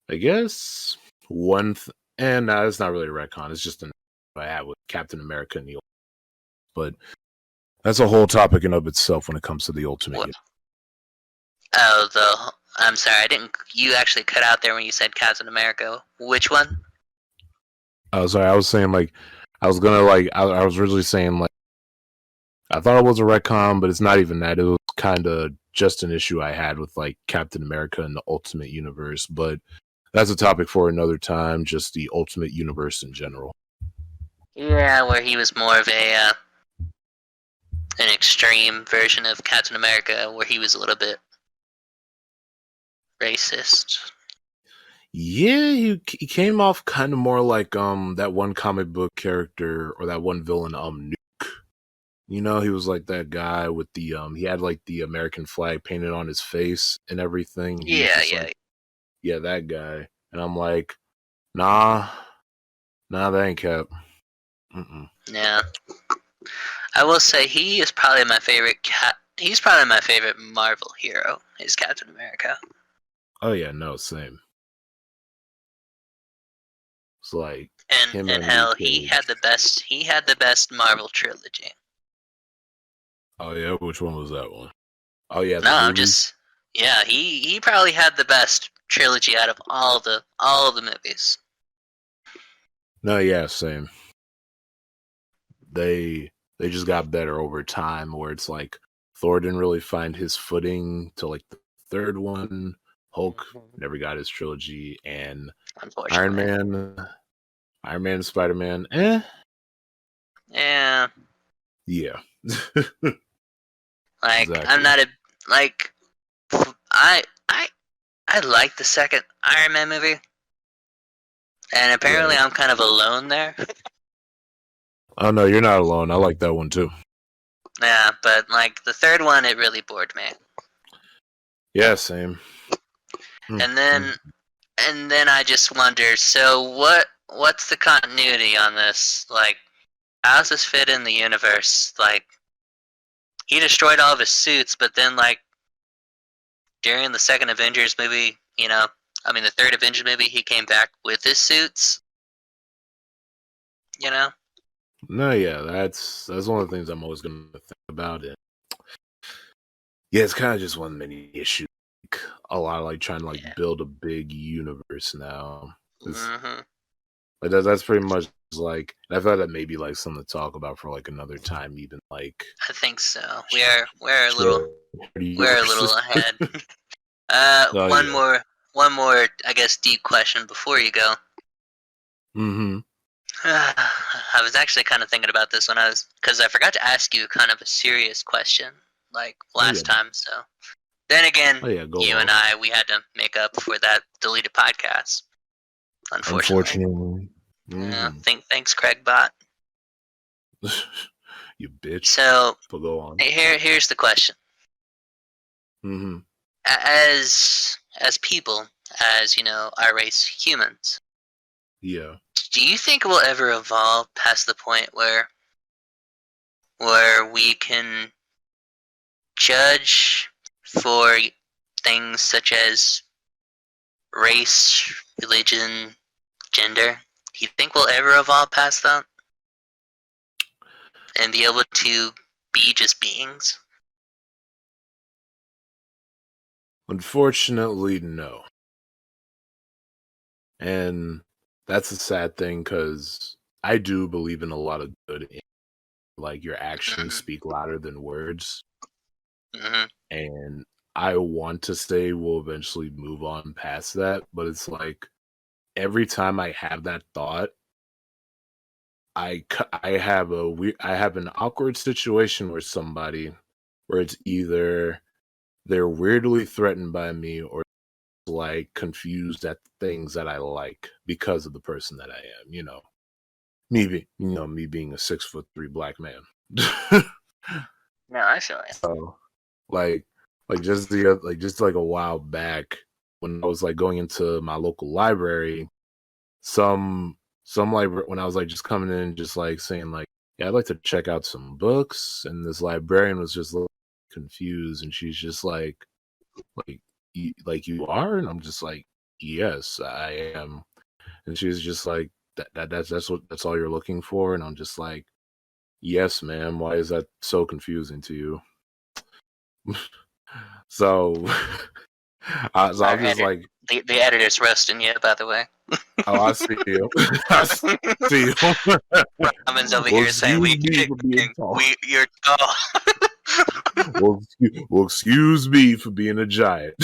I guess and it's not really a retcon, it's just an I had with Captain America and the but that's a whole topic in of itself when it comes to the Ultimate. I'm sorry, I didn't. You actually cut out there when you said Captain America. Which one? Oh, sorry, I was saying like I was gonna like I was originally saying like I thought it was a retcon, but it's not even that. It was kind of just an issue I had with like Captain America and the Ultimate Universe, but that's a topic for another time. Just the Ultimate Universe in general. Yeah, where he was more of an extreme version of Captain America, where he was a little bit racist. Yeah, he came off kind of more like that one comic book character or that one villain Nook. He was like that guy with the he had like the American flag painted on his face and everything. Yeah, yeah, that guy. And I'm like, nah, that ain't Cap. Yeah, I will say he is probably my favorite He's probably my favorite Marvel hero. Is Captain America. Oh yeah, no, same. It's like and hell, he had the best Marvel trilogy. Oh yeah, which one was that one? Oh yeah, he probably had the best trilogy out of all the movies. No, yeah, same. They just got better over time, where it's like Thor didn't really find his footing till like the third one. Hulk never got his trilogy, and Iron Man, Spider-Man, Yeah. Yeah. Like, exactly. I'm not I like the second Iron Man movie. And apparently I'm kind of alone there. Oh no, you're not alone. I like that one too. Yeah, but like the third one, it really bored me. Yeah, same. And then I just wonder, so what's the continuity on this? Like, how does this fit in the universe? Like, he destroyed all of his suits, but then like during the second Avengers movie, the third Avengers movie, he came back with his suits. You know? No, yeah, that's one of the things I'm always gonna think about it. Yeah, it's kind of just one many issues. Like, a lot of like trying to like Yeah. build a big universe now. It's, Hmm. like that's pretty much like I thought that maybe like something to talk about for like another time, even like I think so. We're a little shared we're a little universes. ahead. Oh One yeah. more, I guess, deep question before you go. Mm-hmm. I was actually kind of thinking about this because I forgot to ask you kind of a serious question like Oh yeah. last time. So then again, Oh yeah. Go you and off. we had to make up for that deleted podcast, unfortunately. Unfortunately. Yeah, Mm-hmm. thanks, Craig Bot. You bitch. So But go on. here's the question: Mm-hmm. as people, as our race, humans, Yeah. do you think we'll ever evolve past the point where we can judge for things such as race, religion, gender? Do you think we'll ever evolve past that and be able to be just beings? Unfortunately, no. And that's a sad thing because I do believe in a lot of good. Like your actions Hmm. speak louder than words, Hmm. and I want to say we'll eventually move on past that. But it's like every time I have that thought, I have an awkward situation where it's either they're weirdly threatened by me or like confused at things that I like because of the person that I am. Me being a 6'3" black man. No, I feel it. So like just like a while back when I was like going into my local library, some when I was like just coming in just like saying like, yeah, I'd like to check out some books, and this librarian was just confused, and she's just like you are, and I'm just like, yes, I am. And she's just like, that's all you're looking for, and I'm just like, yes, ma'am. Why is that so confusing to you? So, so Our I'm just like, the editor's roasting you, by the way. oh, I see you. I see you. Ramon's over Well, here saying excuse me for being tall. you're tall. Excuse me for being a giant.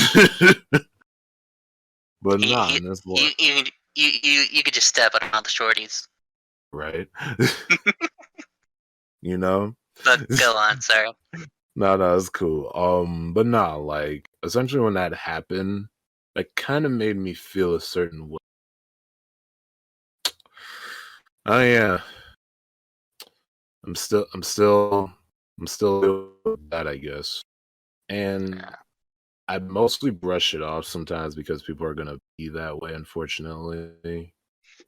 But he, nah, he, and that's you, what, you could just step on all the shorties. right? You know? But go on, sorry. No, it's cool. But nah, like essentially when that happened, that kind of made me feel a certain way. Oh yeah, I'm still that, I guess. And Yeah. I mostly brush it off sometimes because people are gonna be that way, unfortunately.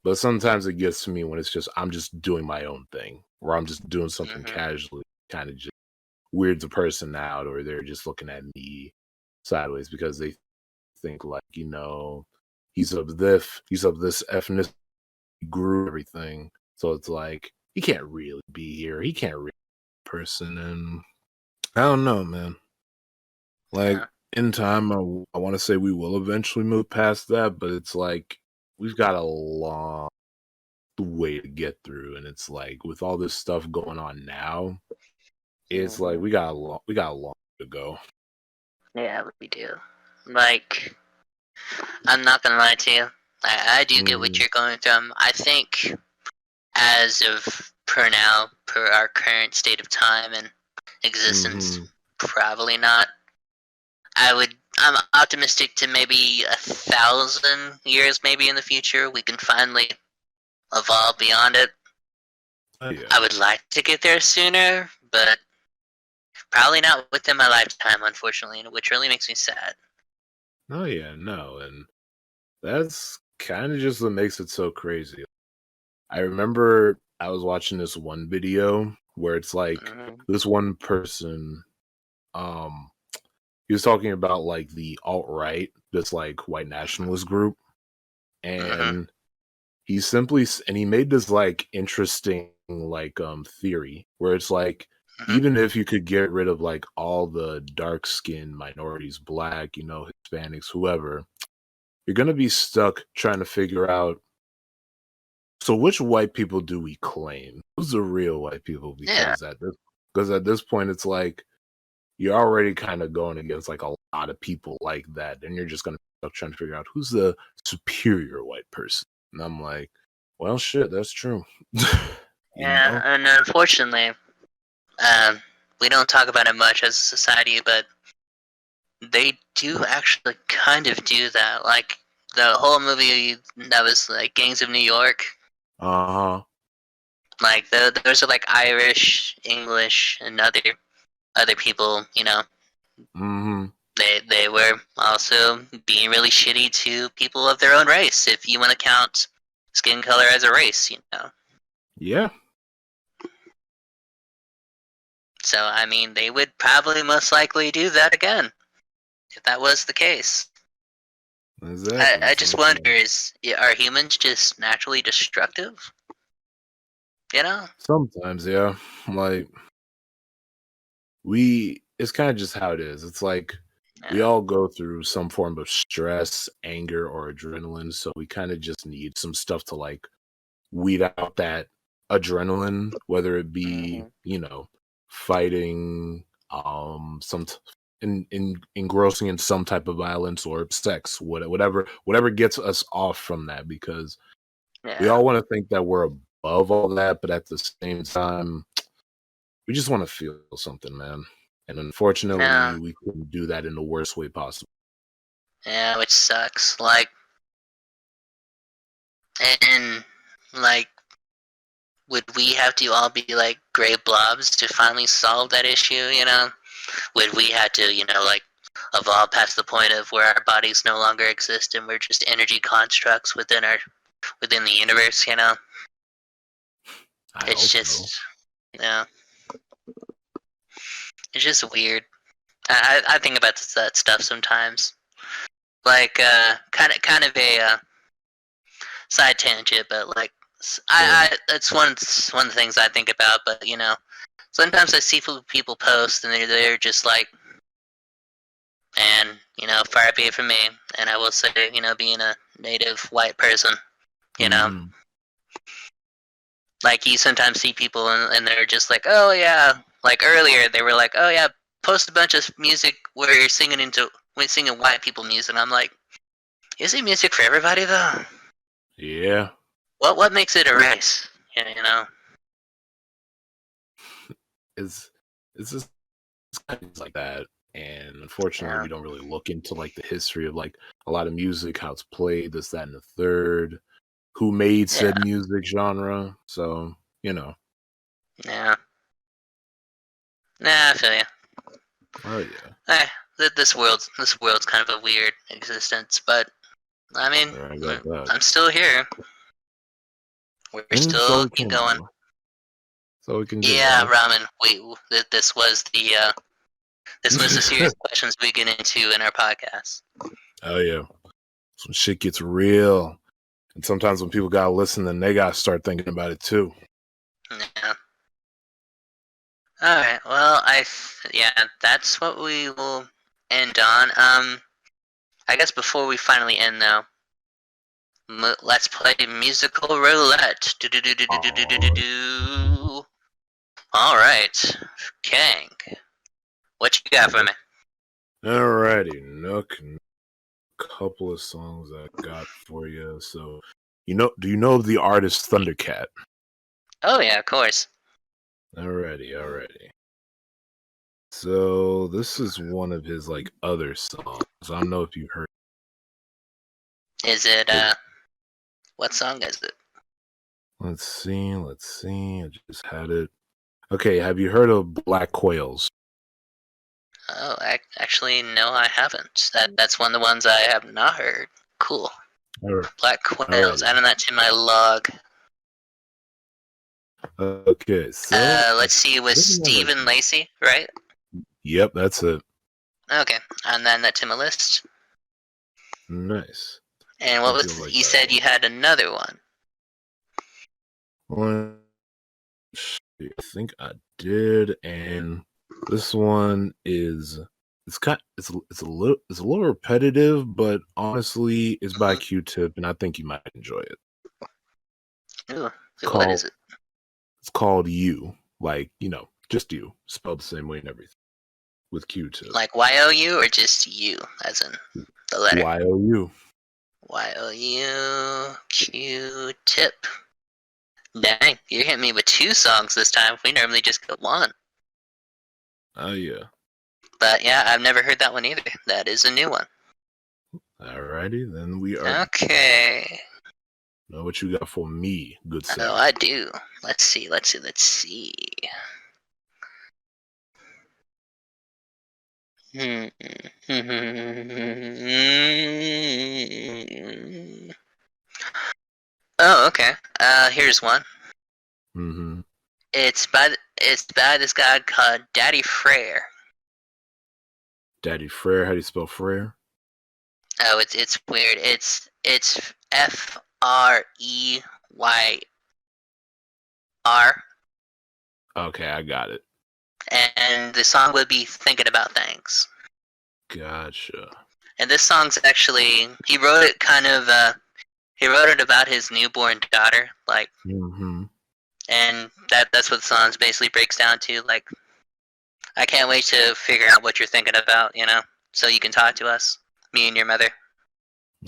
But sometimes it gets to me when it's just I'm just doing my own thing, or I'm just doing something Hmm. casually, kind of just weirds a person out, or they're just looking at me sideways because they think like, he's of this ethnicity group, everything. So it's like he can't really be here. He can't really be a person, and I don't know, man. Like Yeah. in time, I want to say we will eventually move past that, but it's like we've got a long way to get through, and it's like with all this stuff going on now, it's like Hmm. we got a long to go. Yeah, we do. Like, I'm not gonna lie to you. I do get what Hmm. you're going from. I think, as of per now, per our current state of time and existence, Hmm. probably not. I'm optimistic to maybe 1,000 years, maybe in the future, we can finally evolve beyond it. Oh, yeah. I would like to get there sooner, but probably not within my lifetime, unfortunately, which really makes me sad. Oh yeah, no, and that's kind of just what makes it so crazy. I remember I was watching this one video where it's like Mm-hmm. this one person, um, he was talking about like the alt right, this like white nationalist group, Mm-hmm. and and he made this like interesting like theory where it's like Mm-hmm. even if you could get rid of like all the dark skinned minorities, black, Hispanics, whoever, you're gonna be stuck trying to figure out, so which white people do we claim? Who's the real white people? Yeah. Because at this point it's like you're already kind of going against like a lot of people like that, and you're just gonna be trying to figure out who's the superior white person. And I'm like, well, shit, that's true. you Yeah, know? and unfortunately, um, we don't talk about it much as a society, but they do actually kind of do that. Like the whole movie that was like Gangs of New York. Uh huh. Like those are like Irish, English, and other people. Mm-hmm. They were also being really shitty to people of their own race. If you want to count skin color as a race. Yeah. So I mean, they would probably most likely do that again if that was the case. Exactly. I just wonder: are humans just naturally destructive? You know? Sometimes, yeah. Like it's kind of just how it is. It's like we Yeah. all go through some form of stress, anger, or adrenaline, so we kind of just need some stuff to like weed out that adrenaline, whether it be, Hmm. fighting, engrossing in some type of violence or sex, whatever gets us off from that, because we Yeah. all want to think that we're above all that, but at the same time, we just want to feel something, man. And unfortunately, Yeah. we couldn't do that in the worst way possible. Yeah. Which sucks. And like, would we have to all be like gray blobs to finally solve that issue? Would we have to, like, evolve past the point of where our bodies no longer exist and we're just energy constructs within the universe? I It's hope so. just, yeah, it's just weird. I think about that stuff sometimes. Like, kind of a side tangent, but like, Sure. that's one of the things I think about. But sometimes I see people post and they're just like, and far be it from me. And I will say, being a native white person, you know, Hmm. like you sometimes see people and they're just like, oh yeah, like earlier they were like, oh yeah, post a bunch of music where you're singing white people music. And I'm like, is it music for everybody though? Yeah. What makes it a race? You know? It's it's just things like that. And unfortunately, Yeah. we don't really look into like the history of like a lot of music, how it's played, this, that, and the third, who made Yeah. said music genre. So, Yeah. Nah, I feel you. oh yeah, Eh, this world's kind of a weird existence, but I mean, I got that. I'm still here. We're And so still we keep can going. do. So we can do, Yeah, right? Ramen. This was the series of questions we get into in our podcast. Oh yeah. Some shit gets real. And sometimes when people gotta listen, then they gotta start thinking about it too. Yeah. All right. Well, yeah, that's what we will end on. I guess before we finally end, though, let's play musical roulette. Alright. Do. All right, Kang, what you got for me? Alrighty, Nook. Couple of songs I got for you. So, do you know the artist Thundercat? Oh yeah, of course. Alrighty. So this is one of his like other songs. I don't know if you heard Is it it. what song is it? Let's see. I just had it. Okay, have you heard of Black Quails? Oh, actually, no, I haven't. That's one of the ones I have not heard. Cool. All right. Black Quails. Alrighty. Adding that to my log. Okay, so Let's see. With Stephen Lacey, right? Yep, that's it. Okay, and then that to my list. Nice. And what I was? feel like You that said one. you had another one. One, I think I did, and this one is it's a little repetitive, but honestly, it's by Q-Tip, and I think you might enjoy it. Ooh, what Called is it? It's called You, like just You, spelled the same way and everything with Q-Tip. Like YOU or just you, as in the letter? YOU. YOU Q-Tip. Dang, you hit me with 2 songs this time. We normally just get 1. Oh yeah. But yeah, I've never heard that one either. That is a new one. Alrighty, then we are. Okay. Know what you got for me, good sir. Oh, I do. Let's see. Oh, okay. Here's one. Mm-hmm. It's by this guy called Daddy Frere. Daddy Frere. How do you spell Frere? Oh, it's weird. It's FREYR, Okay, I got it. and the song would be "Thinking About Things." Gotcha. And this song's actually he wrote it he wrote it about his newborn daughter, like, Mm-hmm. and that's what the song basically breaks down to. Like, I can't wait to figure out what you're thinking about, so you can talk to us, me and your mother.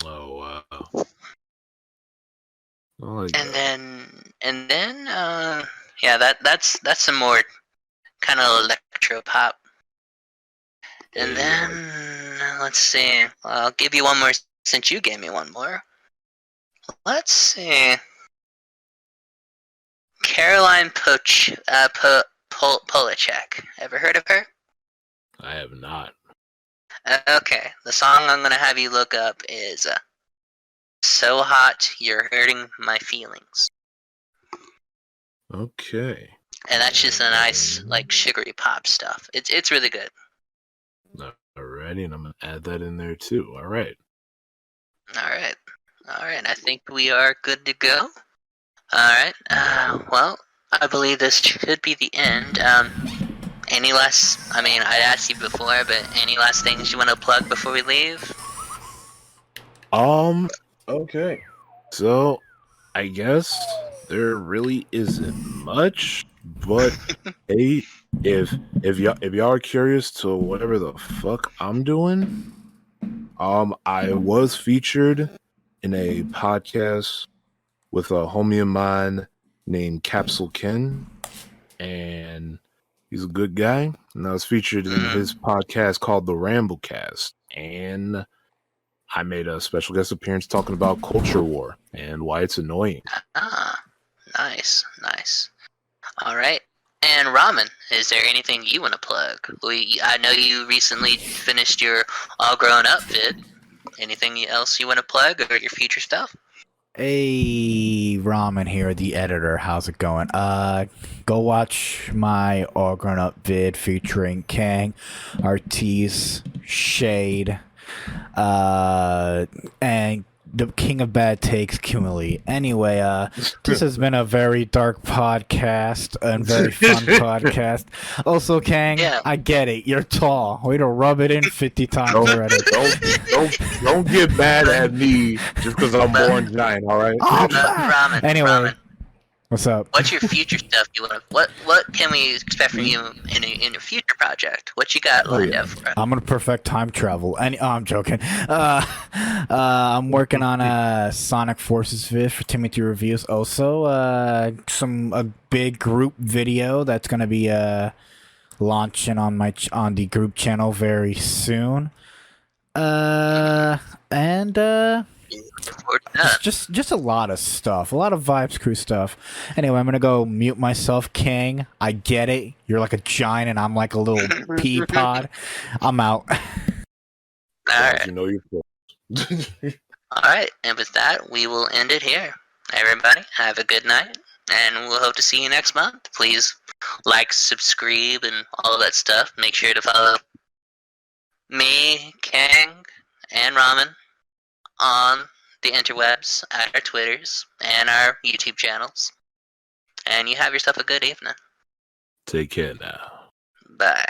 Oh wow. I like And that. then yeah, that's some more kind of electro pop. And Hey, I then let's see. I'll give you one more since you gave me one more. Let's see. Caroline Polachek. Ever heard of her? I have not. Okay. The song I'm gonna have you look up is "So Hot You're Hurting My Feelings," Okay. and that's just a nice like sugary pop stuff. It's really good. Alrighty, and I'm gonna add that in there too. All right. All right. I think we are good to go. All right. Well, I believe this should be the end. Any last? I mean, I asked you before, but any last things you want to plug before we leave? Okay. So, I guess there really isn't much, but hey, if y'all are curious to whatever the fuck I'm doing, I was featured in a podcast with a homie of mine named Capsule Ken, and he's a good guy. And I was featured in his podcast called The Ramblecast, and I made a special guest appearance talking about culture war and why it's annoying. Ah, nice. All right. And Ramen, is there anything you want to plug? I know you recently finished your All Grown Up vid. Anything else you want to plug or your future stuff? Hey, Ramen here, the editor. How's it going? Go watch my All Grown Up vid featuring Kang, Artis, Shade, and the King of Bad Takes, Kumali. Anyway, this has been a very dark podcast and very fun podcast. Also, Kang, Yeah. I get it. You're tall. Way to rub it in 50 times already. Don't get mad at me just because I'm born giant. All right. Ramen. Anyway. Ramen. What's up? What's your future stuff you want to? What can we expect from you in your future project? What you got lined up for us? I'm gonna perfect time travel. I'm joking. I'm working on a Sonic Forces vid for Timothy Reviews. Also, a big group video that's gonna be launching on the group channel very soon. And forward to that. Just a lot of stuff, a lot of Vibes Crew stuff. Anyway, I'm gonna go mute myself, King. I get it. You're like a giant, and I'm like a little pea pod. I'm out. Alright. You know you're close. Alright, and with that, we will end it here. Everybody, have a good night, and we'll hope to see you next month. Please like, subscribe, and all of that stuff. Make sure to follow me, Kang, and Ramen on the interwebs, at our Twitters, and our YouTube channels. And you have yourself a good evening. Take care now. Bye.